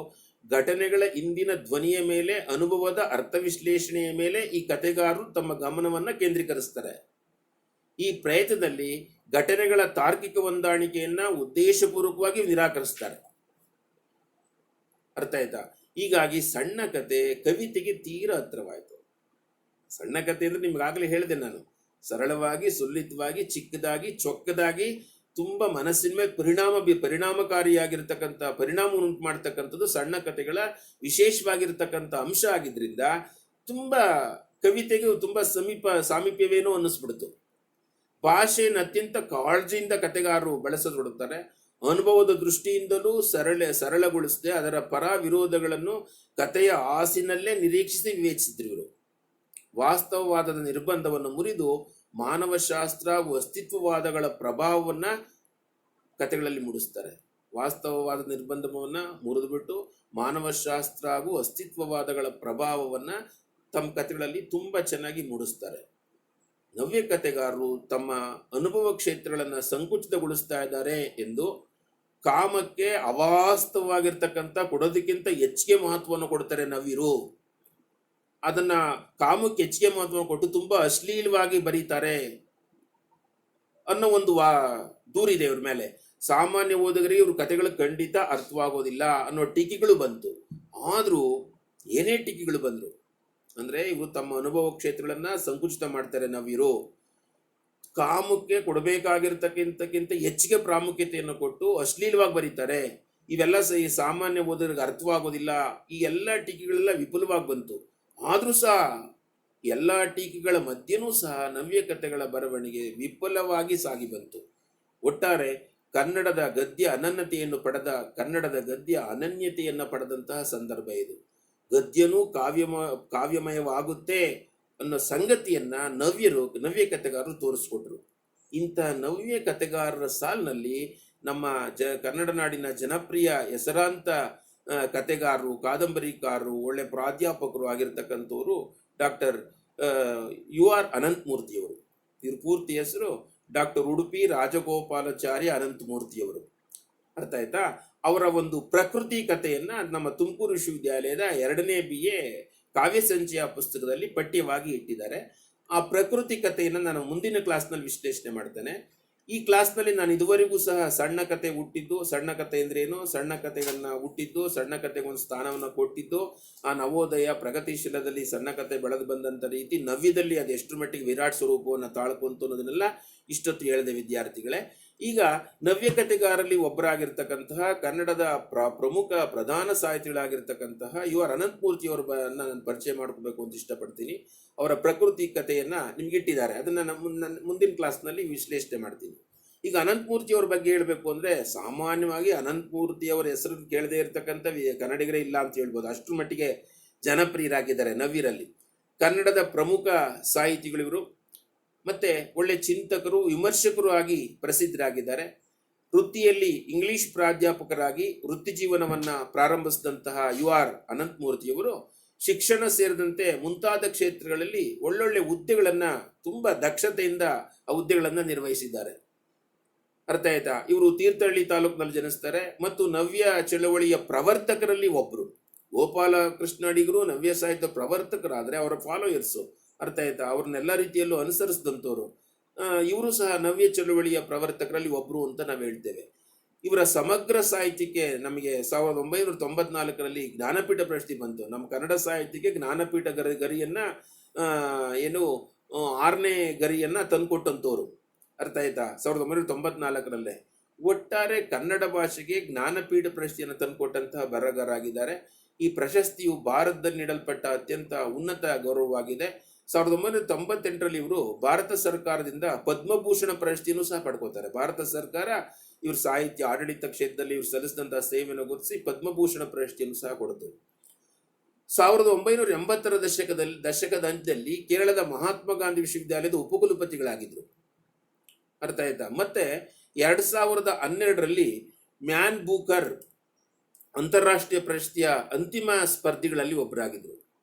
ಘಟನೆಗಳ ಇಂದಿನ ಧ್ವನಿಯ ಮೇಲೆ, ಅನುಭವದ ಅರ್ಥ ವಿಶ್ಲೇಷಣೆಯ ಮೇಲೆ ಈ ಕಥೆಗಾರರು ತಮ್ಮ ಗಮನವನ್ನು ಕೇಂದ್ರೀಕರಿಸ್ತಾರೆ. ಈ ಪ್ರಯತ್ನದಲ್ಲಿ ಘಟನೆಗಳ ತಾರ್ಕಿಕ ಹೊಂದಾಣಿಕೆಯನ್ನ ಉದ್ದೇಶಪೂರ್ವಕವಾಗಿ ನಿರಾಕರಿಸ್ತಾರೆ. ಅರ್ಥ ಆಯ್ತಾ? ಹೀಗಾಗಿ ಸಣ್ಣ ಕತೆ ಕವಿತೆಗೆ ತೀರಾ ಹತ್ರವಾಯಿತು. ಸಣ್ಣ ಕತೆ ಅಂದ್ರೆ ನಿಮ್ಗಾಗಲೇ ಹೇಳಿದೆ ನಾನು, ಸರಳವಾಗಿ, ಸುಲಿತವಾಗಿ, ಚಿಕ್ಕದಾಗಿ, ಚೊಕ್ಕದಾಗಿ, ತುಂಬ ಮನಸ್ಸಿನ ಮೇಲೆ ಪರಿಣಾಮಕಾರಿಯಾಗಿರ್ತಕ್ಕಂಥ ಪರಿಣಾಮ ಉಂಟು ಮಾಡ್ತಕ್ಕಂಥದ್ದು ಸಣ್ಣ ಕಥೆಗಳ ವಿಶೇಷವಾಗಿರ್ತಕ್ಕಂಥ ಅಂಶ ಆಗಿದ್ರಿಂದ ತುಂಬ ಕವಿತೆಗೆ ತುಂಬ ಸಾಮೀಪ್ಯವೇನೋ ಅನ್ನಿಸ್ಬಿಡ್ತು. ಭಾಷೆಯನ್ನು ಅತ್ಯಂತ ಕಾಳಜಿಯಿಂದ ಕಥೆಗಾರರು ಬಳಸತೊಡಗ್ತಾರೆ. ಅನುಭವದ ದೃಷ್ಟಿಯಿಂದಲೂ ಸರಳಗೊಳಿಸದೆ ಅದರ ಪರ ವಿರೋಧಗಳನ್ನು ಕಥೆಯ ಆಸಿನಲ್ಲೇ ನಿರೀಕ್ಷಿಸಿ ವಿವೇಚಿಸಿದ್ರು ಇವರು. ವಾಸ್ತವವಾದದ ನಿರ್ಬಂಧವನ್ನು ಮುರಿದು ಮಾನವಶಾಸ್ತ್ರ ಹಾಗೂ ಅಸ್ತಿತ್ವವಾದಗಳ ಪ್ರಭಾವವನ್ನು ಕಥೆಗಳಲ್ಲಿ ಮೂಡಿಸ್ತಾರೆ. ವಾಸ್ತವವಾದ ನಿರ್ಬಂಧವನ್ನು ಮುರಿದುಬಿಟ್ಟು ಮಾನವಶಾಸ್ತ್ರ ಹಾಗೂ ಅಸ್ತಿತ್ವವಾದಗಳ ಪ್ರಭಾವವನ್ನು ತಮ್ಮ ಕಥೆಗಳಲ್ಲಿ ತುಂಬ ಚೆನ್ನಾಗಿ ಮೂಡಿಸ್ತಾರೆ. ನವ್ಯ ಕಥೆಗಾರರು ತಮ್ಮ ಅನುಭವ ಕ್ಷೇತ್ರಗಳನ್ನು ಸಂಕುಚಿತಗೊಳಿಸ್ತಾ ಇದ್ದಾರೆ ಎಂದು ಕಾಮಕ್ಕೆ ಅವಾಸ್ತವವಾಗಿರ್ತಕ್ಕಂಥ ಕೊಡೋದಕ್ಕಿಂತ ಹೆಚ್ಚಿಗೆ ಮಹತ್ವವನ್ನು ಕೊಡ್ತಾರೆ ನವ್ಯರು. ಅದನ್ನ ಕಾಮಕ್ಕೆ ಹೆಚ್ಚಿಗೆ ಮಹತ್ವವನ್ನು ಕೊಟ್ಟು ತುಂಬಾ ಅಶ್ಲೀಲವಾಗಿ ಬರೀತಾರೆ ಅನ್ನೋ ಒಂದು ದೂರಿದೆ ಇವ್ರ ಮೇಲೆ. ಸಾಮಾನ್ಯ ಓದುಗರಿಗೆ ಇವ್ರ ಕಥೆಗಳು ಖಂಡಿತ ಅರ್ಥವಾಗೋದಿಲ್ಲ ಅನ್ನೋ ಟೀಕೆಗಳು ಬಂತು. ಆದರೂ ಏನೇ ಟೀಕೆಗಳು ಬಂದ್ರು ಅಂದ್ರೆ ಇವರು ತಮ್ಮ ಅನುಭವ ಕ್ಷೇತ್ರಗಳನ್ನ ಸಂಕುಚಿತ ಮಾಡ್ತಾರೆ ನವ್ಯರು. ಕಾಮಕ್ಕೆ ಕೊಡಬೇಕಾಗಿರ್ತಕ್ಕಿಂತ ಹೆಚ್ಚಿಗೆ ಪ್ರಾಮುಖ್ಯತೆಯನ್ನು ಕೊಟ್ಟು ಅಶ್ಲೀಲವಾಗಿ ಬರೀತಾರೆ. ಇವೆಲ್ಲ ಈ ಸಾಮಾನ್ಯ ಓದುಗರಿಗೆ ಅರ್ಥವಾಗೋದಿಲ್ಲ. ಈ ಎಲ್ಲ ಟೀಕೆಗಳೆಲ್ಲ ವಿಪುಲವಾಗಿ ಬಂತು. ಆದ್ರೂ ಸಹ ಎಲ್ಲ ಟೀಕೆಗಳ ಮಧ್ಯನೂ ಸಹ ನವ್ಯ ಕಥೆಗಳ ಬರವಣಿಗೆ ವಿಫಲವಾಗಿ ಸಾಗಿ ಬಂತು. ಒಟ್ಟಾರೆ ಕನ್ನಡದ ಗದ್ಯ ಅನನ್ಯತೆಯನ್ನು ಪಡೆದಂತಹ ಸಂದರ್ಭ ಇದು. ಗದ್ಯನೂ ಕಾವ್ಯಮಯವಾಗುತ್ತೆ ಅನ್ನೋ ಸಂಗತಿಯನ್ನ ನವ್ಯ ಕಥೆಗಾರರು ತೋರಿಸ್ಕೊಟ್ರು. ಇಂತಹ ನವ್ಯ ಕಥೆಗಾರರ ಸಾಲಿನಲ್ಲಿ ನಮ್ಮ ಕನ್ನಡ ನಾಡಿನ ಜನಪ್ರಿಯ ಹೆಸರಾಂತ ಕಥೆಗಾರರು, ಕಾದಂಬರಿಕಾರರು, ಒಳ್ಳೆ ಪ್ರಾಧ್ಯಾಪಕರು ಆಗಿರ್ತಕ್ಕಂಥವ್ರು ಡಾಕ್ಟರ್ UR ಅನಂತಮೂರ್ತಿಯವರು. ಇವ್ರ ಪೂರ್ತಿ ಹೆಸರು ಡಾಕ್ಟರ್ ಉಡುಪಿ ರಾಜಗೋಪಾಲಾಚಾರ್ಯ ಅನಂತಮೂರ್ತಿಯವರು. ಅರ್ಥ ಆಯ್ತಾ? ಅವರ ಒಂದು ಪ್ರಕೃತಿ ಕಥೆಯನ್ನ ನಮ್ಮ ತುಮಕೂರು ವಿಶ್ವವಿದ್ಯಾಲಯದ 2ನೇ BA ಕಾವ್ಯ ಸಂಚಯ ಪುಸ್ತಕದಲ್ಲಿ ಪಠ್ಯವಾಗಿ ಇಟ್ಟಿದ್ದಾರೆ. ಆ ಪ್ರಕೃತಿ ಕಥೆಯನ್ನು ನಾನು ಮುಂದಿನ ಕ್ಲಾಸ್ನಲ್ಲಿ ವಿಶ್ಲೇಷಣೆ ಮಾಡ್ತೇನೆ. ಈ ಕ್ಲಾಸ್ನಲ್ಲಿ ನಾನು ಇದುವರೆಗೂ ಸಹ ಸಣ್ಣ ಕತೆ ಹುಟ್ಟಿದ್ದು, ಸಣ್ಣ ಕತೆ ಅಂದ್ರೇನು, ಸಣ್ಣ ಕತೆಗಳನ್ನ ಹುಟ್ಟಿದ್ದು, ಸಣ್ಣ ಕತೆಗೊಂದು ಸ್ಥಾನವನ್ನು ಕೊಟ್ಟಿದ್ದು, ಆ ನವೋದಯ ಪ್ರಗತಿಶೀಲದಲ್ಲಿ ಸಣ್ಣ ಕತೆ ಬೆಳೆದು ಬಂದಂಥ ರೀತಿ ನವ್ಯದಲ್ಲಿ ಅದು ಎಷ್ಟರ ಮಟ್ಟಿಗೆ ವಿರಾಟ್ ಸ್ವರೂಪವನ್ನು ತಾಳ್ಕೊಂತು ಅನ್ನೋದನ್ನೆಲ್ಲ ಇಷ್ಟೊತ್ತು ಹೇಳಿದೆ ವಿದ್ಯಾರ್ಥಿಗಳೇ. ಈಗ ನವ್ಯ ಕಥೆಗಾರರಲ್ಲಿ ಒಬ್ಬರಾಗಿರ್ತಕ್ಕಂತಹ ಕನ್ನಡದ ಪ್ರಮುಖ ಪ್ರಧಾನ ಸಾಹಿತಿಗಳಾಗಿರ್ತಕ್ಕಂತಹ UR ಅನಂತಮೂರ್ತಿಯವರನ್ನ ನಾನು ಪರಿಚಯ ಮಾಡ್ಕೋಬೇಕು ಅಂತ ಇಷ್ಟಪಡ್ತೀನಿ. ಅವರ ಪ್ರಕೃತಿ ಕಥೆಯನ್ನ ನಿಮ್ಗೆ ಇಟ್ಟಿದ್ದಾರೆ, ಅದನ್ನ ಮುಂದಿನ ಕ್ಲಾಸ್ನಲ್ಲಿ ವಿಶ್ಲೇಷಣೆ ಮಾಡ್ತೀನಿ. ಈಗ ಅನಂತಮೂರ್ತಿಯವ್ರ ಬಗ್ಗೆ ಹೇಳಬೇಕು ಅಂದ್ರೆ ಸಾಮಾನ್ಯವಾಗಿ ಅನಂತಮೂರ್ತಿಯವರ ಹೆಸರು ಕೇಳದೇ ಇರತಕ್ಕಂಥ ಕನ್ನಡಿಗರೇ ಇಲ್ಲ ಅಂತ ಹೇಳ್ಬೋದು. ಅಷ್ಟರ ಮಟ್ಟಿಗೆ ಜನಪ್ರಿಯರಾಗಿದ್ದಾರೆ ನವ್ಯರಲ್ಲಿ. ಕನ್ನಡದ ಪ್ರಮುಖ ಸಾಹಿತಿಗಳಿವರು, ಮತ್ತೆ ಒಳ್ಳೆ ಚಿಂತಕರು, ವಿಮರ್ಶಕರು ಆಗಿ ಪ್ರಸಿದ್ಧರಾಗಿದ್ದಾರೆ. ವೃತ್ತಿಯಲ್ಲಿ ಇಂಗ್ಲಿಷ್ ಪ್ರಾಧ್ಯಾಪಕರಾಗಿ ವೃತ್ತಿ ಜೀವನವನ್ನ ಪ್ರಾರಂಭಿಸಿದಂತಹ UR ಅನಂತಮೂರ್ತಿಯವರು ಶಿಕ್ಷಣ ಸೇರಿದಂತೆ ಮುಂತಾದ ಕ್ಷೇತ್ರಗಳಲ್ಲಿ ಒಳ್ಳೊಳ್ಳೆ ಹುದ್ದೆಗಳನ್ನ ತುಂಬಾ ದಕ್ಷತೆಯಿಂದ ಆ ಹುದ್ದೆಗಳನ್ನ ನಿರ್ವಹಿಸಿದ್ದಾರೆ. ಅರ್ಥ ಆಯ್ತಾ? ಇವರು ತೀರ್ಥಹಳ್ಳಿ ತಾಲೂಕಿನಲ್ಲಿ ಜನಿಸ್ತಾರೆ ಮತ್ತು ನವ್ಯ ಚಳವಳಿಯ ಪ್ರವರ್ತಕರಲ್ಲಿ ಒಬ್ರು. ಗೋಪಾಲ ಕೃಷ್ಣ ಅಡಿಗರು ನವ್ಯ ಸಾಹಿತ್ಯ ಪ್ರವರ್ತಕರಾದ್ರೆ ಅವರ ಫಾಲೋಯರ್ಸು. ಅರ್ಥ ಆಯ್ತಾ? ಅವ್ರನ್ನೆಲ್ಲ ರೀತಿಯಲ್ಲೂ ಅನುಸರಿಸಿದಂಥವ್ರು. ಇವರು ಸಹ ನವ್ಯ ಚಳುವಳಿಯ ಪ್ರವರ್ತಕರಲ್ಲಿ ಒಬ್ರು ಅಂತ ನಾವು ಹೇಳ್ತೇವೆ. ಇವರ ಸಮಗ್ರ ಸಾಹಿತ್ಯಕ್ಕೆ ನಮಗೆ 1994ರಲ್ಲಿ ಜ್ಞಾನಪೀಠ ಪ್ರಶಸ್ತಿ ಬಂತು. ನಮ್ಮ ಕನ್ನಡ ಸಾಹಿತ್ಯಕ್ಕೆ ಜ್ಞಾನಪೀಠ ಗರಿಯನ್ನ 6ನೇ ಗರಿಯನ್ನ ತಂದುಕೊಟ್ಟಂಥವ್ರು. ಅರ್ಥ ಆಯ್ತಾ? 1994ರಲ್ಲೇ ಒಟ್ಟಾರೆ ಕನ್ನಡ ಭಾಷೆಗೆ ಜ್ಞಾನಪೀಠ ಪ್ರಶಸ್ತಿಯನ್ನು ತಂದುಕೊಟ್ಟಂತಹ ಬರಹಗಾರರಾಗಿದ್ದಾರೆ. ಈ ಪ್ರಶಸ್ತಿಯು ಭಾರತದಲ್ಲಿ ನೀಡಲ್ಪಟ್ಟ ಅತ್ಯಂತ ಉನ್ನತ ಗೌರವವಾಗಿದೆ. 1998ರಲ್ಲಿ ಇವರು ಭಾರತ ಸರ್ಕಾರದಿಂದ ಪದ್ಮಭೂಷಣ ಪ್ರಶಸ್ತಿಯನ್ನು ಸಹ ಪಡ್ಕೋತಾರೆ. ಭಾರತ ಸರ್ಕಾರ ಇವ್ರ ಸಾಹಿತ್ಯ ಆಡಳಿತ ಕ್ಷೇತ್ರದಲ್ಲಿ ಇವ್ರು ಸಲ್ಲಿಸಿದಂತಹ ಸೇವೆಯನ್ನು ಗುರುತಿಸಿ ಪದ್ಮಭೂಷಣ ಪ್ರಶಸ್ತಿಯನ್ನು ಸಹ ಕೊಡುತ್ತೆ. 1980ರ ದಶಕದ ಅಂತ್ಯದಲ್ಲಿ ಕೇರಳದ ಮಹಾತ್ಮ ಗಾಂಧಿ ವಿಶ್ವವಿದ್ಯಾಲಯದ ಉಪಕುಲಪತಿಗಳಾಗಿದ್ರು. ಅರ್ಥ ಆಯ್ತಾ? ಮತ್ತೆ 2012ರಲ್ಲಿ ಮ್ಯಾನ್ ಬೂಕರ್ ಅಂತಾರಾಷ್ಟ್ರೀಯ ಪ್ರಶಸ್ತಿಯ ಅಂತಿಮ ಸ್ಪರ್ಧಿಗಳಲ್ಲಿ ಒಬ್ಬರಾಗಿದ್ರು.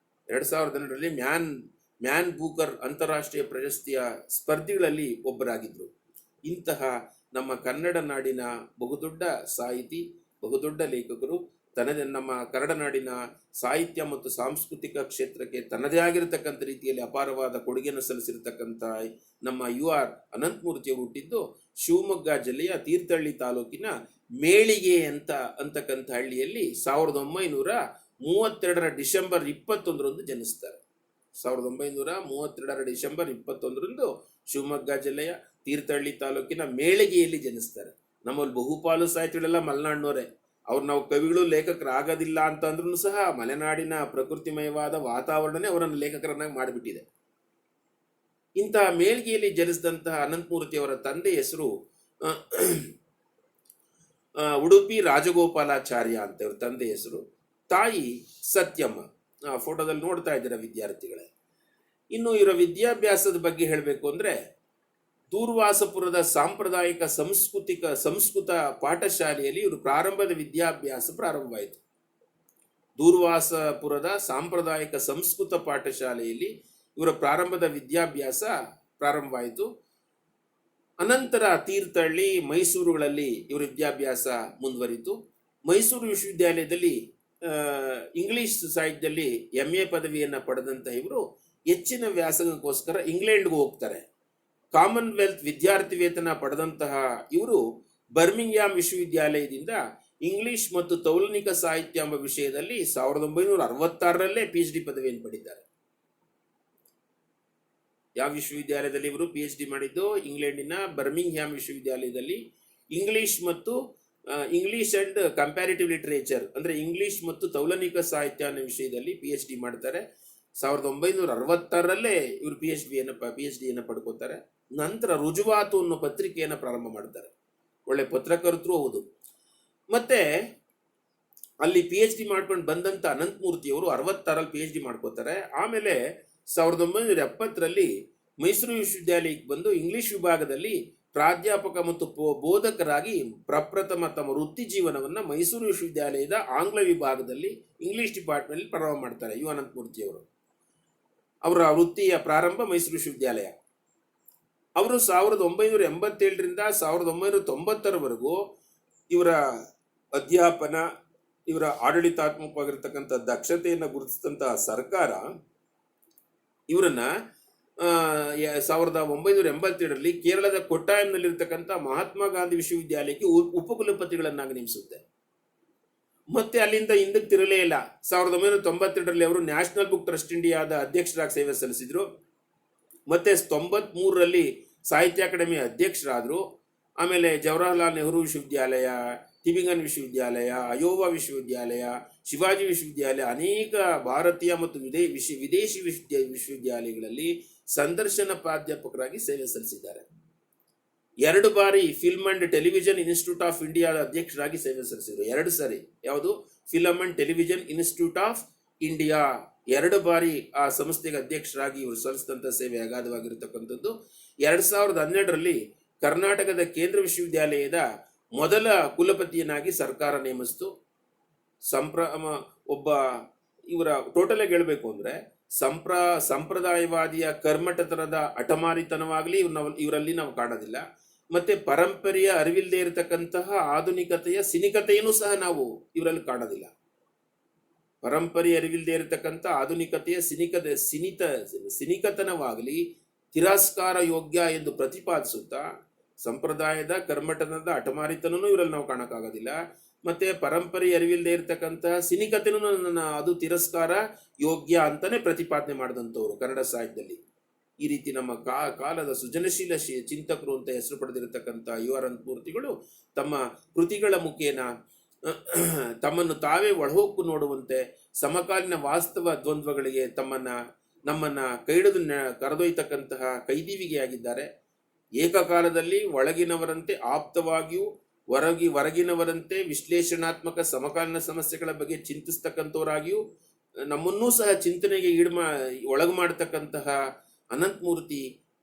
2002ರಲ್ಲಿ ಮ್ಯಾನ್ ಬೂಕರ್ ಅಂತಾರಾಷ್ಟ್ರೀಯ ಪ್ರಶಸ್ತಿಯ ಸ್ಪರ್ಧಿಗಳಲ್ಲಿ ಒಬ್ಬರಾಗಿದ್ರು. ಇಂತಹ ನಮ್ಮ ಕನ್ನಡ ನಾಡಿನ ಬಹುದೊಡ್ಡ ಸಾಹಿತಿ, ಬಹುದೊಡ್ಡ ಲೇಖಕರು, ನಮ್ಮ ಕನ್ನಡ ನಾಡಿನ ಸಾಹಿತ್ಯ ಮತ್ತು ಸಾಂಸ್ಕೃತಿಕ ಕ್ಷೇತ್ರಕ್ಕೆ ತನ್ನದೇ ಆಗಿರತಕ್ಕಂಥ ರೀತಿಯಲ್ಲಿ ಅಪಾರವಾದ ಕೊಡುಗೆಯನ್ನು ಸಲ್ಲಿಸಿರ್ತಕ್ಕಂಥ ನಮ್ಮ ಯು ಆರ್ ಅನಂತಮೂರ್ತಿಯವರು ಹುಟ್ಟಿದ್ದು ಶಿವಮೊಗ್ಗ ಜಿಲ್ಲೆಯ ತೀರ್ಥಹಳ್ಳಿ ತಾಲೂಕಿನ ಮೇಳಿಗೆ ಅಂತಕ್ಕಂಥ ಹಳ್ಳಿಯಲ್ಲಿ 1932 ಡಿಸೆಂಬರ್ 21ರಂದು ಜನಿಸ್ತಾರೆ. 1932 ಡಿಸೆಂಬರ್ 21ರಂದು ಶಿವಮೊಗ್ಗ ಜಿಲ್ಲೆಯ ತೀರ್ಥಹಳ್ಳಿ ತಾಲೂಕಿನ ಮೇಳಿಗೆಯಲ್ಲಿ ಜನಿಸ್ತಾರೆ. ನಮ್ಮಲ್ಲಿ ಬಹುಪಾಲು ಸಾಹಿತಿಗಳೆಲ್ಲ ಮಲೆನಾಡಿನವರೇ. ಅವ್ರು ನಾವು ಕವಿಗಳು ಲೇಖಕರು ಆಗೋದಿಲ್ಲ ಅಂತ ಅಂದ್ರೂ ಸಹ ಮಲೆನಾಡಿನ ಪ್ರಕೃತಿಮಯವಾದ ವಾತಾವರಣನೇ ಅವರನ್ನು ಲೇಖಕರನ್ನಾಗಿ ಮಾಡಿಬಿಟ್ಟಿದೆ. ಇಂತಹ ಮೇಳ್ಗೆಯಲ್ಲಿ ಜನಿಸಿದಂತಹ ಅನಂತಮೂರ್ತಿ ಅವರ ತಂದೆ ಹೆಸರು ಉಡುಪಿ ರಾಜಗೋಪಾಲಾಚಾರ್ಯ ಅಂತ ಇವ್ರ ತಂದೆ ಹೆಸರು. ತಾಯಿ ಸತ್ಯಮ್ಮ. ಫೋಟೋದಲ್ಲಿ ನೋಡ್ತಾ ಇದ್ದೀರಾ ವಿದ್ಯಾರ್ಥಿಗಳೇ. ಇನ್ನು ಇವರ ವಿದ್ಯಾಭ್ಯಾಸದ ಬಗ್ಗೆ ಹೇಳಬೇಕು ಅಂದರೆ ದೂರ್ವಾಸಪುರದ ಸಾಂಪ್ರದಾಯಿಕ ಸಂಸ್ಕೃತ ಪಾಠಶಾಲೆಯಲ್ಲಿ ಇವರು ಪ್ರಾರಂಭದ ವಿದ್ಯಾಭ್ಯಾಸ ಪ್ರಾರಂಭವಾಯಿತು. ದೂರ್ವಾಸಪುರದ ಸಾಂಪ್ರದಾಯಿಕ ಸಂಸ್ಕೃತ ಪಾಠಶಾಲೆಯಲ್ಲಿ ಇವರ ಪ್ರಾರಂಭದ ವಿದ್ಯಾಭ್ಯಾಸ ಪ್ರಾರಂಭವಾಯಿತು. ಅನಂತರ ತೀರ್ಥಹಳ್ಳಿ, ಮೈಸೂರುಗಳಲ್ಲಿ ಇವರ ವಿದ್ಯಾಭ್ಯಾಸ ಮುಂದುವರಿತು. ಮೈಸೂರು ವಿಶ್ವವಿದ್ಯಾಲಯದಲ್ಲಿ ಇಂಗ್ಲಿಷ್ ಸಾಹಿತ್ಯದಲ್ಲಿ MA ಪದವಿಯನ್ನು ಪಡೆದಂತಹ ಇವರು ಹೆಚ್ಚಿನ ವ್ಯಾಸಂಗಕ್ಕೋಸ್ಕರ ಇಂಗ್ಲೆಂಡ್ಗೆ ಹೋಗ್ತಾರೆ. ಕಾಮನ್ವೆಲ್ತ್ ವಿದ್ಯಾರ್ಥಿ ವೇತನ ಪಡೆದಂತಹ ಇವರು ಬರ್ಮಿಂಗ್ಹ್ಯಾಮ್ ವಿಶ್ವವಿದ್ಯಾಲಯದಿಂದ ಇಂಗ್ಲಿಷ್ ಮತ್ತು ತೌಲನಿಕ ಸಾಹಿತ್ಯ ಎಂಬ ವಿಷಯದಲ್ಲಿ 1966ರಲ್ಲೇ PhD ಪದವಿಯನ್ನು ಪಡೆದಿದ್ದಾರೆ. ಯಾವ ವಿಶ್ವವಿದ್ಯಾಲಯದಲ್ಲಿ ಇವರು PhD ಮಾಡಿದ್ದು? ಇಂಗ್ಲೆಂಡಿನ ಬರ್ಮಿಂಗ್ಹ್ಯಾಮ್ ವಿಶ್ವವಿದ್ಯಾಲಯದಲ್ಲಿ ಇಂಗ್ಲಿಷ್ ಅಂಡ್ ಕಂಪ್ಯಾರಿಟಿವ್ ಲಿಟರೇಚರ್ ಅಂದ್ರೆ ಇಂಗ್ಲಿಷ್ ಮತ್ತು ತೌಲನಿಕ ಸಾಹಿತ್ಯ ಅನ್ನೋ ವಿಷಯದಲ್ಲಿ PhD ಮಾಡ್ತಾರೆ. 1966ರಲ್ಲೇ ಇವರು PhDಯನ್ನು ಪಡ್ಕೋತಾರೆ. ನಂತರ ರುಜುವಾತು ಅನ್ನೋ ಪತ್ರಿಕೆಯನ್ನು ಪ್ರಾರಂಭ ಮಾಡ್ತಾರೆ. ಒಳ್ಳೆ ಪತ್ರಕರ್ತರು ಹೌದು. ಮತ್ತೆ ಅಲ್ಲಿ PhD ಮಾಡ್ಕೊಂಡು ಬಂದಂತ ಅನಂತಮೂರ್ತಿಯವರು 66ರಲ್ಲಿ PhD ಮಾಡ್ಕೋತಾರೆ. ಆಮೇಲೆ 1970ರಲ್ಲಿ ಮೈಸೂರು ವಿಶ್ವವಿದ್ಯಾಲಯಕ್ಕೆ ಬಂದು ಇಂಗ್ಲಿಷ್ ವಿಭಾಗದಲ್ಲಿ ಪ್ರಾಧ್ಯಾಪಕ ಮತ್ತು ಬೋಧಕರಾಗಿ ಪ್ರಪ್ರಥಮ ತಮ್ಮ ವೃತ್ತಿ ಜೀವನವನ್ನು ಮೈಸೂರು ವಿಶ್ವವಿದ್ಯಾಲಯದ ಆಂಗ್ಲ ವಿಭಾಗದಲ್ಲಿ ಇಂಗ್ಲಿಷ್ ಡಿಪಾರ್ಟ್ಮೆಂಟ್ ಪ್ರಾರಂಭ ಮಾಡ್ತಾರೆ ಯು ಅನಂತಮೂರ್ತಿಯವರು. ಅವರ ವೃತ್ತಿಯ ಪ್ರಾರಂಭ ಮೈಸೂರು ವಿಶ್ವವಿದ್ಯಾಲಯ. ಅವರು 1987ರಿಂದ 1990ರವರೆಗೂ ಇವರ ಅಧ್ಯಾಪನ, ಇವರ ಆಡಳಿತಾತ್ಮಕವಾಗಿರ್ತಕ್ಕಂಥ ದಕ್ಷತೆಯನ್ನು ಗುರುತಿಸಿದಂತಹ ಸರ್ಕಾರ ಇವರನ್ನ 1987ರಲ್ಲಿ ಕೇರಳದ ಕೊಟ್ಟಾಯಂನಲ್ಲಿರ್ತಕ್ಕಂಥ ಮಹಾತ್ಮ ಗಾಂಧಿ ವಿಶ್ವವಿದ್ಯಾಲಯಕ್ಕೆ ಉಪಕುಲಪತಿಗಳನ್ನಾಗಿ ನೇಮಿಸುತ್ತೆ. ಮತ್ತೆ ಅಲ್ಲಿಂದ ಹಿಂದಕ್ಕೆ ತಿರಲೇ ಇಲ್ಲ. 1992ರಲ್ಲಿ ಅವರು ನ್ಯಾಷನಲ್ ಬುಕ್ ಟ್ರಸ್ಟ್ ಇಂಡಿಯಾದ ಅಧ್ಯಕ್ಷರಾಗಿ ಸೇವೆ ಸಲ್ಲಿಸಿದ್ರು. ಮತ್ತೆ 93ರಲ್ಲಿ ಸಾಹಿತ್ಯ ಅಕಾಡೆಮಿ ಅಧ್ಯಕ್ಷರಾದರು. ಆಮೇಲೆ ಜವಾಹರ್ಲಾಲ್ ನೆಹರು ವಿಶ್ವವಿದ್ಯಾಲಯ, ಟಿಬಿಂಗನ್ ವಿಶ್ವವಿದ್ಯಾಲಯ, ಅಯೋವಾ ವಿಶ್ವವಿದ್ಯಾಲಯ, ಶಿವಾಜಿ ವಿಶ್ವವಿದ್ಯಾಲಯ, ಅನೇಕ ಭಾರತೀಯ ಮತ್ತು ವಿದೇಶಿ ವಿಶ್ವವಿದ್ಯಾಲಯಗಳಲ್ಲಿ ಸಂದರ್ಶನ ಪ್ರಾಧ್ಯಾಪಕರಾಗಿ ಸೇವೆ ಸಲ್ಲಿಸಿದ್ದಾರೆ. 2 ಬಾರಿ film and television institute of ಇಂಡಿಯಾದ ಅಧ್ಯಕ್ಷರಾಗಿ ಸೇವೆ ಸಲ್ಲಿಸಿದರು. 2 ಸರಿ. ಯಾವುದು? Film and television institute of India 2 ಬಾರಿ ಆ ಸಂಸ್ಥೆಗೆ ಅಧ್ಯಕ್ಷರಾಗಿ ಇವರು ಸಲ್ಲಿಸಿದಂಥ ಸೇವೆ ಅಗಾಧವಾಗಿರತಕ್ಕಂಥದ್ದು. 2012ರಲ್ಲಿ ಕರ್ನಾಟಕದ ಕೇಂದ್ರ ವಿಶ್ವವಿದ್ಯಾಲಯದ ಮೊದಲ ಕುಲಪತಿಯನ್ನಾಗಿ ಸರ್ಕಾರ ನೇಮಿಸಿತು. ಇವರ ಟೋಟಲ್ ಆಗಿ ಹೇಳಬೇಕು ಅಂದ್ರೆ ಸಂಪ್ರದಾಯವಾದಿಯ ಕರ್ಮಠತನದ ಹಠಮಾರಿತನವಾಗಲಿ ಇವರಲ್ಲಿ ನಾವು ಕಾಣೋದಿಲ್ಲ. ಮತ್ತೆ ಪರಂಪರೆಯ ಅರಿವಿಲ್ಲದೆ ಇರತಕ್ಕಂತಹ ಆಧುನಿಕತೆಯ ಸಿನಿಕತೆಯನ್ನು ಸಹ ನಾವು ಇವರಲ್ಲಿ ಕಾಣೋದಿಲ್ಲ. ಪರಂಪರೆಯ ಅರಿವಿಲ್ಲದೆ ಇರತಕ್ಕಂಥ ಆಧುನಿಕತೆಯ ಸಿನಿಕತನವಾಗಲಿ ತಿರಸ್ಕಾರ ಯೋಗ್ಯ ಎಂದು ಪ್ರತಿಪಾದಿಸುತ್ತಾ ಸಂಪ್ರದಾಯದ ಕರ್ಮಠನದ ಹಠಮಾರಿತನೂ ಇವರಲ್ಲಿ ನಾವು ಕಾಣಕ್ಕಾಗೋದಿಲ್ಲ. ಮತ್ತೆ ಪರಂಪರೆಯ ಅರಿವಿಲ್ಲದೆ ಇರತಕ್ಕಂತಹ ಸಿನಿಕತೆನೂ ಅದು ತಿರಸ್ಕಾರ ಯೋಗ್ಯ ಅಂತಾನೆ ಪ್ರತಿಪಾದನೆ ಮಾಡಿದಂಥವ್ರು ಕನ್ನಡ ಸಾಹಿತ್ಯದಲ್ಲಿ. ಈ ರೀತಿ ನಮ್ಮ ಕಾಲದ ಸೃಜನಶೀಲ ಚಿಂತಕರು ಅಂತ ಹೆಸರು ಪಡೆದಿರತಕ್ಕಂಥ ಯು ಆರ್ ಅನಂತಮೂರ್ತಿಗಳು ತಮ್ಮ ಕೃತಿಗಳ ಮುಖೇನ ತಮ್ಮನ್ನು ತಾವೇ ಒಳಹೊಕ್ಕು ನೋಡುವಂತೆ ಸಮಕಾಲೀನ ವಾಸ್ತವ ದ್ವಂದ್ವಗಳಿಗೆ ನಮ್ಮನ್ನ ಕೈಡಿದು ಕರೆದೊಯ್ತಕ್ಕಂತಹ ಕೈದಿವಿಗೆಯಾಗಿದ್ದಾರೆ. ಏಕಕಾಲದಲ್ಲಿ ಒಳಗಿನವರಂತೆ ಆಪ್ತವಾಗಿಯೂ ಹೊರಗಿನವರಂತೆ ವಿಶ್ಲೇಷಣಾತ್ಮಕ ಸಮಕಾಲೀನ ಸಮಸ್ಯೆಗಳ ಬಗ್ಗೆ ಚಿಂತಿಸ್ತಕ್ಕಂಥವರಾಗಿಯೂ ನಮ್ಮನ್ನೂ ಸಹ ಚಿಂತನೆಗೆ ಒಳಗು ಮಾಡತಕ್ಕಂತಹ ಅನಂತಮೂರ್ತಿ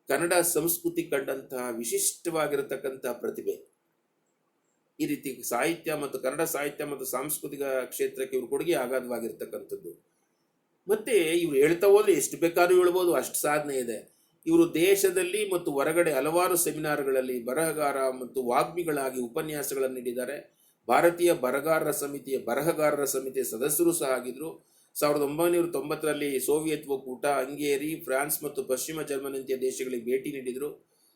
ಕನ್ನಡ ಸಂಸ್ಕೃತಿ ಕಂಡಂತಹ ವಿಶಿಷ್ಟವಾಗಿರತಕ್ಕಂತಹ ಪ್ರತಿಭೆ. ಈ ರೀತಿ ಸಾಹಿತ್ಯ ಮತ್ತು ಕನ್ನಡ ಸಾಹಿತ್ಯ ಮತ್ತು ಸಾಂಸ್ಕೃತಿಕ ಕ್ಷೇತ್ರಕ್ಕೆ ಇವರು ಕೊಡುಗೆ ಅಗಾಧವಾಗಿರ್ತಕ್ಕಂಥದ್ದು. ಮತ್ತೆ ಇವರು ಹೇಳ್ತಾ ಹೋದ್ರೆ ಎಷ್ಟು ಬೇಕಾದ್ರೂ ಹೇಳ್ಬೋದು, ಅಷ್ಟು ಸಾಧನೆ ಇದೆ. ಇವರು ದೇಶದಲ್ಲಿ ಮತ್ತು ಹೊರಗಡೆ ಹಲವಾರು ಸೆಮಿನಾರ್ಗಳಲ್ಲಿ ಬರಹಗಾರ ಮತ್ತು ವಾಗ್ಮಿಗಳಾಗಿ ಉಪನ್ಯಾಸಗಳನ್ನು ನೀಡಿದ್ದಾರೆ. ಭಾರತೀಯ ಬರಹಗಾರರ ಸಮಿತಿಯ ಸದಸ್ಯರು ಸಹ ಆಗಿದ್ರು. 1990ರಲ್ಲಿ ಸೋವಿಯತ್ ಒಕ್ಕೂಟ, ಹಂಗೇರಿ, ಫ್ರಾನ್ಸ್ ಮತ್ತು ಪಶ್ಚಿಮ ಜರ್ಮನಿಯಂತಹ ದೇಶಗಳಿಗೆ ಭೇಟಿ ನೀಡಿದರು.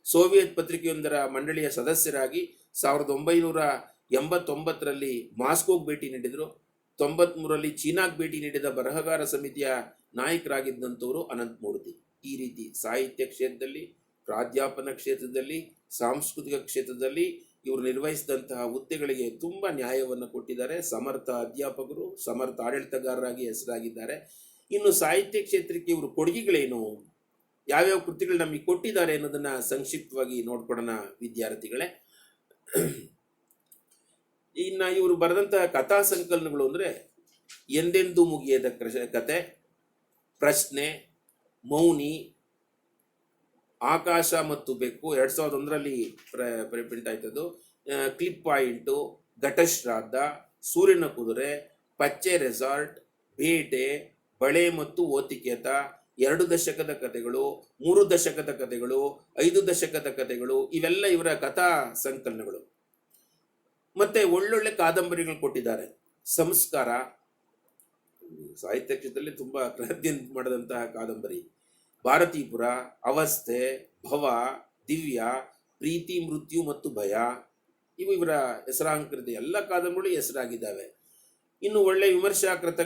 ಸೋವಿಯತ್ ಪತ್ರಿಕೆಯೊಂದರ ಮಂಡಳಿಯ ಸದಸ್ಯರಾಗಿ 1989ರಲ್ಲಿ ಮಾಸ್ಕೋಗೆ ಭೇಟಿ ನೀಡಿದರು. 93ರಲ್ಲಿ ಚೀನಾಗೆ ಭೇಟಿ ನೀಡಿದ ಬರಹಗಾರ ಸಮಿತಿಯ ನಾಯಕರಾಗಿದ್ದಂಥವರು ಅನಂತಮೂರ್ತಿ. ಈ ರೀತಿ ಸಾಹಿತ್ಯ ಕ್ಷೇತ್ರದಲ್ಲಿ, ಪ್ರಾಧ್ಯಾಪನ ಕ್ಷೇತ್ರದಲ್ಲಿ, ಸಾಂಸ್ಕೃತಿಕ ಕ್ಷೇತ್ರದಲ್ಲಿ ಇವರು ನಿರ್ವಹಿಸಿದಂತಹ ಹುದ್ದೆಗಳಿಗೆ ತುಂಬ ನ್ಯಾಯವನ್ನು ಕೊಟ್ಟಿದ್ದಾರೆ. ಸಮರ್ಥ ಅಧ್ಯಾಪಕರು, ಸಮರ್ಥ ಆಡಳಿತಗಾರರಾಗಿ ಹೆಸರಾಗಿದ್ದಾರೆ. ಇನ್ನು ಸಾಹಿತ್ಯ ಕ್ಷೇತ್ರಕ್ಕೆ ಇವರು ಕೊಡುಗೆಗಳೇನು, ಯಾವ್ಯಾವ ಕೃತಿಗಳು ನಮಗೆ ಕೊಟ್ಟಿದ್ದಾರೆ ಅನ್ನೋದನ್ನ ಸಂಕ್ಷಿಪ್ತವಾಗಿ ನೋಡ್ಕೊಡೋಣ ವಿದ್ಯಾರ್ಥಿಗಳೇ. ಇನ್ನು ಇವರು ಬರೆದಂತಹ ಕಥಾ ಸಂಕಲನಗಳು ಅಂದರೆ ಎಂದೆಂದೂ ಮುಗಿಯದ ಕತೆ, ಪ್ರಶ್ನೆ, ಮೌನಿ, ಆಕಾಶ ಮತ್ತು ಬೆಕ್ಕು 2001ರಲ್ಲಿ ಪ್ರಿಂಟ್ ಆಯ್ತದ್ದು, ಕ್ಲಿಪ್ ಪಾಯಿಂಟು, ಘಟಶ್ರಾದ್ದ, ಸೂರ್ಯನ ಕುದುರೆ, ಪಚ್ಚೆ ರೆಸಾರ್ಟ್, ಬೇಟೆ, ಬಳೆ ಮತ್ತು ಓತಿಕೇತ, 2 ದಶಕದ ಕಥೆಗಳು, 3 ದಶಕದ ಕಥೆಗಳು, 5 ದಶಕದ ಕಥೆಗಳು, ಇವೆಲ್ಲ ಇವರ ಕಥಾ ಸಂಕಲನಗಳು. ಮತ್ತೆ ಒಳ್ಳೊಳ್ಳೆ ಕಾದಂಬರಿಗಳು ಕೊಟ್ಟಿದ್ದಾರೆ. ಸಂಸ್ಕಾರ ಸಾಹಿತ್ಯ ಕ್ಷೇತ್ರದಲ್ಲಿ ತುಂಬಾ ಕ್ರಾಂತಿ ಮಾಡಿದಂತಹ ಕಾದಂಬರಿ, ಭಾರತೀಪುರ, ಅವಸ್ಥೆ, ಭವ, ದಿವ್ಯ, ಪ್ರೀತಿ, ಮೃತ್ಯು ಮತ್ತು ಭಯ, ಇವು ಇವರ ಹೆಸರಾಂಕೃತಿ. ಎಲ್ಲ ಕಾದಂಬರಿಗಳು ಹೆಸರಾಗಿದ್ದಾವೆ. ಇನ್ನು ಒಳ್ಳೆ ವಿಮರ್ಶಾಕೃತ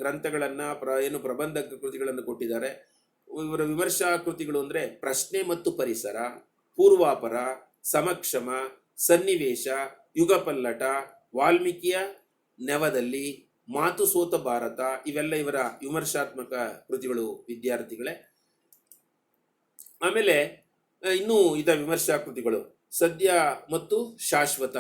ಗ್ರಂಥಗಳನ್ನ ಪ್ರಬಂಧ ಕೃತಿಗಳನ್ನು ಕೊಟ್ಟಿದ್ದಾರೆ. ಇವರ ವಿಮರ್ಶಾ ಕೃತಿಗಳು ಅಂದ್ರೆ ಪ್ರಶ್ನೆ ಮತ್ತು ಪರಿಸರ, ಪೂರ್ವಾಪರ, ಸಮಕ್ಷಮ, ಸನ್ನಿವೇಶ, ಯುಗಪಲ್ಲಟ, ವಾಲ್ಮೀಕಿಯ ನೆವದಲ್ಲಿ, ಮಾತು ಸೋತ ಭಾರತ, ಇವೆಲ್ಲ ಇವರ ವಿಮರ್ಶಾತ್ಮಕ ಕೃತಿಗಳು ವಿದ್ಯಾರ್ಥಿಗಳೇ. ಆಮೇಲೆ ಇನ್ನೂ ಇದ ವಿಮರ್ಶಾ ಕೃತಿಗಳು ಸದ್ಯ ಮತ್ತು ಶಾಶ್ವತ,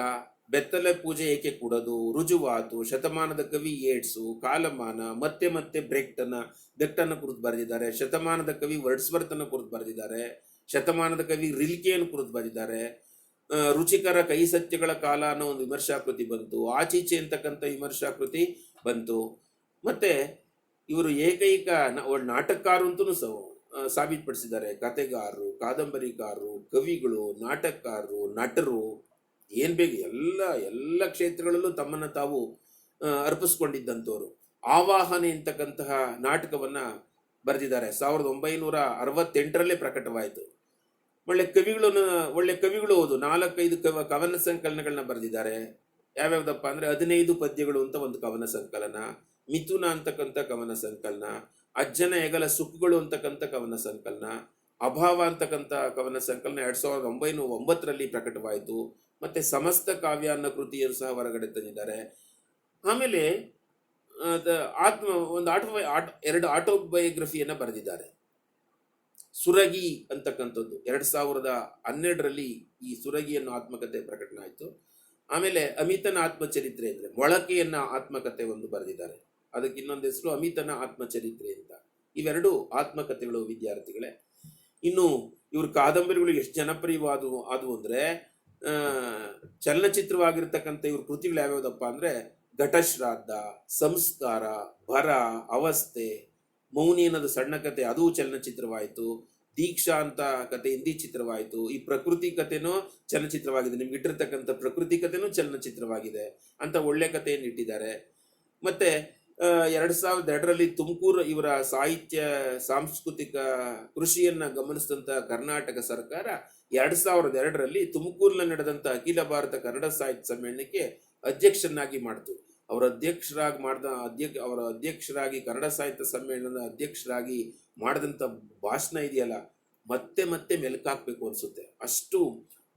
ಬೆತ್ತಲೆ ಪೂಜೆ ಏಕೆ ಕೂಡದು, ರುಜುವಾತು, ಶತಮಾನದ ಕವಿ ಯೇಟ್ಸು, ಕಾಲಮಾನ, ಮತ್ತೆ ಮತ್ತೆ ಬ್ರೆಕ್ಟನ್ನ ಕುರಿತು ಬರೆದಿದ್ದಾರೆ. ಶತಮಾನದ ಕವಿ ವರ್ಡ್ಸ್ವರ್ತನ ಕುರಿತು ಬರೆದಿದ್ದಾರೆ. ಶತಮಾನದ ಕವಿ ರಿಲ್ಕೆಯನ್ನು ಕುರಿತು ಬರೆದಿದ್ದಾರೆ. ರುಚಿಕರ ಕೈ ಸತ್ಯಗಳ ಕಾಲ ಅನ್ನೋ ಒಂದು ವಿಮರ್ಶಾಕೃತಿ ಬಂತು. ಆಚೀಚೆ ಅಂತಕ್ಕಂಥ ವಿಮರ್ಶಾಕೃತಿ ಬಂತು. ಮತ್ತೆ ಇವರು ಏಕೈಕ ನಾಟಕಕಾರರು ಅಂತಲೂ ಸಾಬೀತುಪಡಿಸಿದ್ದಾರೆ. ಕತೆಗಾರರು, ಕಾದಂಬರಿಕಾರರು, ಕವಿಗಳು, ನಾಟಕಕಾರರು, ನಟರು, ಏನ್ ಬೇಕು ಎಲ್ಲ ಕ್ಷೇತ್ರಗಳಲ್ಲೂ ತಮ್ಮನ್ನು ತಾವು ಅರ್ಪಿಸ್ಕೊಂಡಿದ್ದಂಥವ್ರು. ಆವಾಹನೆ ಅಂತಕ್ಕಂತಹ ನಾಟಕವನ್ನ ಬರೆದಿದ್ದಾರೆ. 1968ರಲ್ಲೇ ಪ್ರಕಟವಾಯಿತು. ಒಳ್ಳೆ ಕವಿಗಳು ಓದು 4-5 ಕವನ ಸಂಕಲನಗಳನ್ನ ಬರೆದಿದ್ದಾರೆ. ಯಾವ್ಯಾವ್ದಪ್ಪ ಅಂದ್ರೆ 15 ಪದ್ಯಗಳು ಅಂತ ಒಂದು ಕವನ ಸಂಕಲನ, ಮಿಥುನ ಅಂತಕ್ಕಂಥ ಕವನ ಸಂಕಲನ, ಅಜ್ಜನ ಹೆಗಲ ಸುಖಗಳು ಅಂತಕ್ಕಂಥ ಕವನ ಸಂಕಲನ, ಅಭಾವ ಅಂತಕ್ಕಂಥ ಕವನ ಸಂಕಲನ 1909ರಲ್ಲಿ ಪ್ರಕಟವಾಯಿತು. ಮತ್ತೆ ಸಮಸ್ತ ಕಾವ್ಯ ಅನ್ನೋ ಕೃತಿಯನ್ನು ಸಹ ಹೊರಗಡೆ ತಂದಿದ್ದಾರೆ. ಆಮೇಲೆ ಎರಡು ಆಟೋಬಯೋಗ್ರಫಿಯನ್ನ ಬರೆದಿದ್ದಾರೆ. ಸುರಗಿ ಅಂತಕ್ಕಂಥದ್ದು 2012ರಲ್ಲಿ ಈ ಸುರಗಿ ಅನ್ನೋ ಆತ್ಮಕಥೆ ಪ್ರಕಟಣೆ ಆಯಿತು. ಆಮೇಲೆ ಅಮಿತನ ಆತ್ಮಚರಿತ್ರೆ ಅಂದ್ರೆ ಮೊಳಕೆಯನ್ನ ಆತ್ಮಕಥೆ ಒಂದು ಬರೆದಿದ್ದಾರೆ. ಅದಕ್ಕೆ ಇನ್ನೊಂದು ಹೆಸರು ಅಮಿತನ ಆತ್ಮಚರಿತ್ರೆ ಅಂತ. ಇವೆರಡು ಆತ್ಮಕಥೆಗಳು ವಿದ್ಯಾರ್ಥಿಗಳೇ. ಇನ್ನು ಇವ್ರ ಕಾದಂಬರಿಗಳು ಎಷ್ಟು ಜನಪ್ರಿಯವಾದವು ಅಂದ್ರೆ ಚಲನಚಿತ್ರವಾಗಿರ್ತಕ್ಕಂಥ ಇವ್ರ ಕೃತಿಗಳು ಯಾವ್ಯಾವ್ದಪ್ಪ ಅಂದ್ರೆ ಘಟಶ್ರಾದ್ದ, ಸಂಸ್ಕಾರ, ಭರ, ಅವಸ್ಥೆ, ಮೌನಿ ಅನ್ನೋದು ಸಣ್ಣ ಕತೆ, ಅದು ಚಲನಚಿತ್ರವಾಯಿತು. ದೀಕ್ಷಾ ಅಂತ ಕತೆ ಹಿಂದಿ ಚಿತ್ರವಾಯಿತು. ಈ ಪ್ರಕೃತಿ ಕಥೆನೂ ಚಲನಚಿತ್ರವಾಗಿದೆ. ನಿಮ್ಗೆ ಇಟ್ಟಿರ್ತಕ್ಕಂಥ ಪ್ರಕೃತಿ ಕಥೆನೂ ಚಲನಚಿತ್ರವಾಗಿದೆ ಅಂತ ಒಳ್ಳೆ ಕಥೆಯನ್ನು ಇಟ್ಟಿದ್ದಾರೆ. ಮತ್ತೆ 2002ರಲ್ಲಿ ತುಮಕೂರು ಇವರ ಸಾಹಿತ್ಯ ಸಾಂಸ್ಕೃತಿಕ ಕೃಷಿಯನ್ನ ಗಮನಿಸಿದಂತ ಕರ್ನಾಟಕ ಸರ್ಕಾರ 2002ರಲ್ಲಿ ತುಮಕೂರಿನಲ್ಲಿ ನಡೆದಂತ ಅಖಿಲ ಭಾರತ ಕನ್ನಡ ಸಾಹಿತ್ಯ ಸಮ್ಮೇಳನಕ್ಕೆ ಅಧ್ಯಕ್ಷನಾಗಿ ಮಾಡಿತು. ಅವರ ಅಧ್ಯಕ್ಷರಾಗಿ ಕನ್ನಡ ಸಾಹಿತ್ಯ ಸಮ್ಮೇಳನದ ಅಧ್ಯಕ್ಷರಾಗಿ ಮಾಡಿದಂಥ ಭಾಷಣ ಇದೆಯಲ್ಲ, ಮತ್ತೆ ಮತ್ತೆ ಮೆಲುಕಾಕ್ಬೇಕು ಅನ್ಸುತ್ತೆ. ಅಷ್ಟು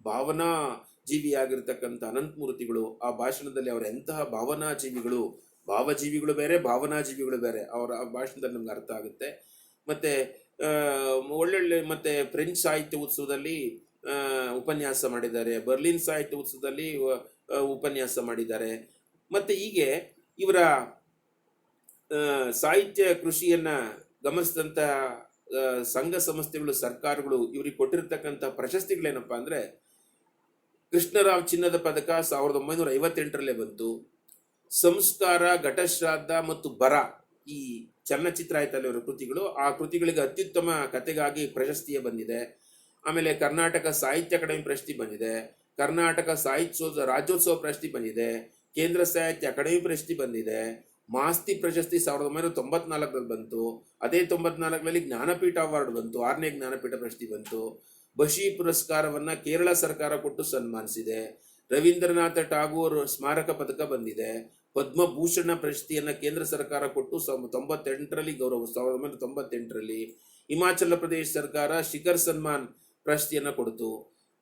ಭಾವನಾ ಜೀವಿಯಾಗಿರ್ತಕ್ಕಂಥ ಅನಂತಮೂರ್ತಿಗಳು ಆ ಭಾಷಣದಲ್ಲಿ ಅವರ ಎಂತಹ ಭಾವಜೀವಿಗಳು ಬೇರೆ, ಭಾವನಾಜೀವಿಗಳು ಬೇರೆ. ಅವರ ಆ ಭಾಷಣದಲ್ಲಿ ನಮ್ಗೆ ಅರ್ಥ ಆಗುತ್ತೆ. ಮತ್ತೆ ಒಳ್ಳೊಳ್ಳೆ ಮತ್ತೆ ಫ್ರೆಂಚ್ ಸಾಹಿತ್ಯ ಉತ್ಸವದಲ್ಲಿ ಉಪನ್ಯಾಸ ಮಾಡಿದ್ದಾರೆ. ಬರ್ಲಿನ್ ಸಾಹಿತ್ಯ ಉತ್ಸವದಲ್ಲಿ ಉಪನ್ಯಾಸ ಮಾಡಿದ್ದಾರೆ. ಮತ್ತೆ ಹೀಗೆ ಇವರ ಸಾಹಿತ್ಯ ಕೃಷಿಯನ್ನ ಗಮನಿಸಿದಂತ ಸಂಘ ಸಂಸ್ಥೆಗಳು, ಸರ್ಕಾರಗಳು ಇವರಿಗೆ ಕೊಟ್ಟಿರ್ತಕ್ಕಂಥ ಪ್ರಶಸ್ತಿಗಳೇನಪ್ಪಾ ಅಂದ್ರೆ ಕೃಷ್ಣರಾವ್ ಚಿನ್ನದ ಪದಕ 1958ರಲ್ಲೇ ಬಂತು. ಸಂಸ್ಕಾರ, ಘಟಶ್ರಾದ್ದ ಮತ್ತು ಬರ, ಈ ಚಲನಚಿತ್ರ ಆಯ್ತಲ್ಲ ಇವರ ಕೃತಿಗಳು, ಆ ಕೃತಿಗಳಿಗೆ ಅತ್ಯುತ್ತಮ ಕಥೆಗಾಗಿ ಪ್ರಶಸ್ತಿಯೇ ಬಂದಿದೆ. ಆಮೇಲೆ ಕರ್ನಾಟಕ ಸಾಹಿತ್ಯ ಅಕಾಡೆಮಿ ಪ್ರಶಸ್ತಿ ಬಂದಿದೆ. ಕರ್ನಾಟಕ ಸಾಹಿತ್ಯೋತ್ಸವ ರಾಜ್ಯೋತ್ಸವ ಪ್ರಶಸ್ತಿ ಬಂದಿದೆ, ಕೇಂದ್ರ ಸಾಹಿತ್ಯ ಅಕಾಡೆಮಿ ಪ್ರಶಸ್ತಿ ಬಂದಿದೆ, ಮಾಸ್ತಿ ಪ್ರಶಸ್ತಿ 1994ರಲ್ಲಿ ಬಂತು. ಅದೇ 94ರಲ್ಲಿ ಜ್ಞಾನಪೀಠ ಅವಾರ್ಡ್ ಬಂತು, 6ನೇ ಜ್ಞಾನಪೀಠ ಪ್ರಶಸ್ತಿ ಬಂತು. ಬಶಿ ಪುರಸ್ಕಾರವನ್ನ ಕೇರಳ ಸರ್ಕಾರ ಕೊಟ್ಟು ಸನ್ಮಾನಿಸಿದೆ. ರವೀಂದ್ರನಾಥ ಟಾಗೋರ್ ಸ್ಮಾರಕ ಪದಕ ಬಂದಿದೆ. ಪದ್ಮಭೂಷಣ ಪ್ರಶಸ್ತಿಯನ್ನ ಕೇಂದ್ರ ಸರ್ಕಾರ ಕೊಟ್ಟು 98ರಲ್ಲಿ ಗೌರವ 1998ರಲ್ಲಿ. ಹಿಮಾಚಲ ಪ್ರದೇಶ ಸರ್ಕಾರ ಶಿಖರ್ ಸನ್ಮಾನ್ ಪ್ರಶಸ್ತಿಯನ್ನ ಕೊಡ್ತು.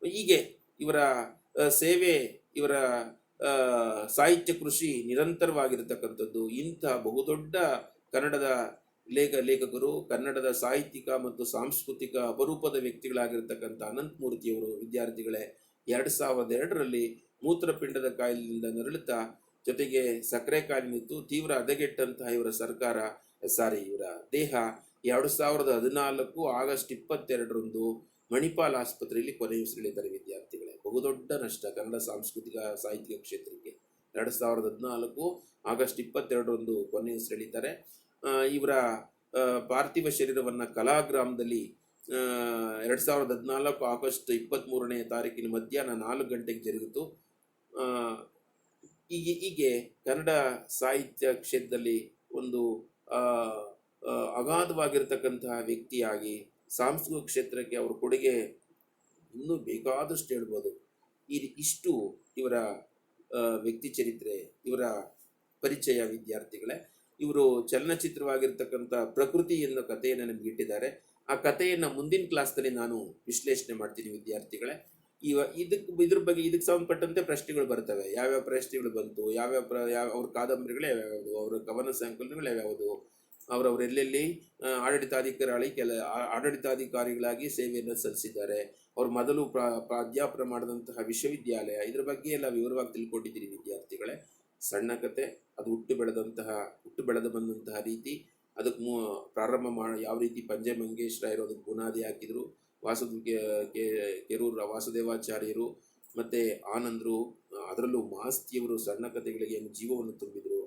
ಹೀಗೆ ಇವರ ಸೇವೆ, ಇವರ ಸಾಹಿತ್ಯ ಕೃಷಿ ನಿರಂತರವಾಗಿರತಕ್ಕಂಥದ್ದು. ಇಂಥ ಬಹುದೊಡ್ಡ ಕನ್ನಡದ ಲೇಖಕರು, ಕನ್ನಡದ ಸಾಹಿತ್ಯಿಕ ಮತ್ತು ಸಾಂಸ್ಕೃತಿಕ ಅಪರೂಪದ ವ್ಯಕ್ತಿಗಳಾಗಿರ್ತಕ್ಕಂಥ ಅನಂತಮೂರ್ತಿಯವರು ವಿದ್ಯಾರ್ಥಿಗಳೇ 2002ರಲ್ಲಿ ಮೂತ್ರಪಿಂಡದ ಕಾಯಿಲೆಯಿಂದ ನರಳುತ್ತಾ, ಜೊತೆಗೆ ಸಕ್ಕರೆ ಕಾಯಿಲೆನಿತ್ತು ತೀವ್ರ ಹದಗೆಟ್ಟಂತಹ ಇವರ ಇವರ ದೇಹ 2014 ಆಗಸ್ಟ್ 22ರಂದು ಮಣಿಪಾಲ್ ಆಸ್ಪತ್ರೆಯಲ್ಲಿ ಕೊನೆಯುಸಿರೆಳಿದ್ದಾರೆ ವಿದ್ಯಾರ್ಥಿಗಳೇ. ಬಹುದೊಡ್ಡ ನಷ್ಟ ಕನ್ನಡ ಸಾಂಸ್ಕೃತಿಕ ಸಾಹಿತ್ಯಿಕ ಕ್ಷೇತ್ರಕ್ಕೆ. 2014 ಆಗಸ್ಟ್ 22ರಂದು ಕೊನೆಯುಸಿರೆಳಿತಾರೆ. ಇವರ ಪಾರ್ಥಿವ ಶರೀರವನ್ನು ಕಲಾಗ್ರಾಮದಲ್ಲಿ 2014 ಆಗಸ್ಟ್ 23ನೇ ತಾರೀಕಿನ ಮಧ್ಯಾಹ್ನ 4 ಗಂಟೆಗೆ ಜರುಗಿತು. ಹೀಗೆ ಕನ್ನಡ ಸಾಹಿತ್ಯ ಕ್ಷೇತ್ರದಲ್ಲಿ ಒಂದು ಅಗಾಧವಾಗಿರ್ತಕ್ಕಂತಹ ವ್ಯಕ್ತಿಯಾಗಿ ಸಾಂಸ್ಕೃತಿಕ ಕ್ಷೇತ್ರಕ್ಕೆ ಅವರ ಕೊಡುಗೆ ಇನ್ನೂ ಬೇಕಾದಷ್ಟು ಹೇಳ್ಬೋದು. ಇಷ್ಟು ಇವರ ವ್ಯಕ್ತಿ ಚರಿತ್ರೆ, ಇವರ ಪರಿಚಯ ವಿದ್ಯಾರ್ಥಿಗಳೇ. ಇವರು ಚಲನಚಿತ್ರವಾಗಿರ್ತಕ್ಕಂಥ ಪ್ರಕೃತಿ ಎನ್ನೋ ಕಥೆಯನ್ನು ನಮ್ಗೆ ಇಟ್ಟಿದ್ದಾರೆ. ಆ ಕಥೆಯನ್ನು ಮುಂದಿನ ಕ್ಲಾಸ್ನಲ್ಲಿ ನಾನು ವಿಶ್ಲೇಷಣೆ ಮಾಡ್ತೀನಿ ವಿದ್ಯಾರ್ಥಿಗಳೇ. ಇದ್ರ ಬಗ್ಗೆ ಇದಕ್ಕೆ ಸಂಬಂಧಪಟ್ಟಂತೆ ಪ್ರಶ್ನೆಗಳು ಬರ್ತವೆ. ಯಾವ್ಯಾವ ಪ್ರಶ್ನೆಗಳು ಬಂತು, ಅವ್ರ ಕಾದಂಬರಿಗಳು ಯಾವ್ಯಾವುದು, ಅವರ ಕವನ ಸಂಕಲನಗಳು ಯಾವ್ಯಾವುದು, ಅವರವರು ಎಲ್ಲೆಲ್ಲಿ ಆಡಳಿತಾಧಿಕಾರಿಗಳಾಗಿ ಸೇವೆಯನ್ನು ಸಲ್ಲಿಸಿದ್ದಾರೆ, ಅವ್ರು ಮೊದಲು ಪ್ರಾಧ್ಯಾಪನ ಮಾಡಿದಂತಹ ವಿಶ್ವವಿದ್ಯಾಲಯ, ಇದ್ರ ಬಗ್ಗೆ ಎಲ್ಲ ವಿವರವಾಗಿ ತಿಳ್ಕೊಂಡಿದ್ದೀರಿ ವಿದ್ಯಾರ್ಥಿಗಳೇ. ಸಣ್ಣ ಕತೆ, ಅದು ಹುಟ್ಟು ಬೆಳೆದು ಬಂದಂತಹ ರೀತಿ, ಅದಕ್ಕೆ ಪ್ರಾರಂಭ ಯಾವ ರೀತಿ ಪಂಜೆ ಮಂಗೇಶ್ ರಾಯರು ಅದಕ್ಕೆ ಬುನಾದಿ ಹಾಕಿದ್ರು, ಕೆರೂರು ವಾಸುದೇವಾಚಾರ್ಯರು ಮತ್ತು ಆನಂದರು, ಅದರಲ್ಲೂ ಮಾಸ್ತಿಯವರು ಸಣ್ಣ ಕಥೆಗಳಿಗೆ ಜೀವವನ್ನು ತುಂಬಿದರು.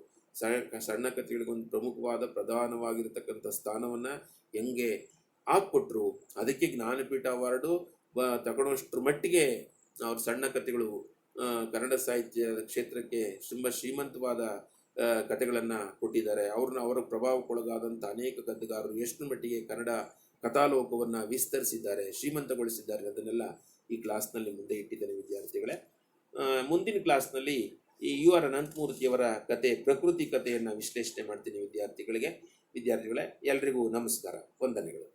ಸಣ್ಣ ಕಥೆಗಳಿಗೊಂದು ಪ್ರಧಾನವಾಗಿರ್ತಕ್ಕಂಥ ಸ್ಥಾನವನ್ನು ಹೆಂಗೆ ಹಾಕ್ಕೊಟ್ರು, ಅದಕ್ಕೆ ಜ್ಞಾನಪೀಠ ಅವಾರ್ಡು ತಗೊಳ್ಳೋಷ್ಟ್ರ ಮಟ್ಟಿಗೆ ಅವ್ರ ಸಣ್ಣ ಕಥೆಗಳು ಕನ್ನಡ ಸಾಹಿತ್ಯ ಕ್ಷೇತ್ರಕ್ಕೆ ತುಂಬ ಶ್ರೀಮಂತವಾದ ಕಥೆಗಳನ್ನು ಕೊಟ್ಟಿದ್ದಾರೆ. ಅವರ ಪ್ರಭಾವಕ್ಕೊಳಗಾದಂಥ ಅನೇಕ ಕಥೆಗಾರರು ಎಷ್ಟು ಮಟ್ಟಿಗೆ ಕನ್ನಡ ಕಥಾಲೋಕವನ್ನು ವಿಸ್ತರಿಸಿದ್ದಾರೆ, ಶ್ರೀಮಂತಗೊಳಿಸಿದ್ದಾರೆ, ಅದನ್ನೆಲ್ಲ ಈ ಕ್ಲಾಸ್ನಲ್ಲಿ ಮುಂದೆ ಇಟ್ಟಿದ್ದೇನೆ ವಿದ್ಯಾರ್ಥಿಗಳೇ. ಮುಂದಿನ ಕ್ಲಾಸ್ನಲ್ಲಿ ಈ ಯು ಆರ್ ಅನಂತಮೂರ್ತಿಯವರ ಕತೆ, ಪ್ರಕೃತಿ ಕಥೆಯನ್ನು ವಿಶ್ಲೇಷಣೆ ಮಾಡ್ತೀನಿ ವಿದ್ಯಾರ್ಥಿಗಳೇ. ಎಲ್ರಿಗೂ ನಮಸ್ಕಾರ, ವಂದನೆಗಳು.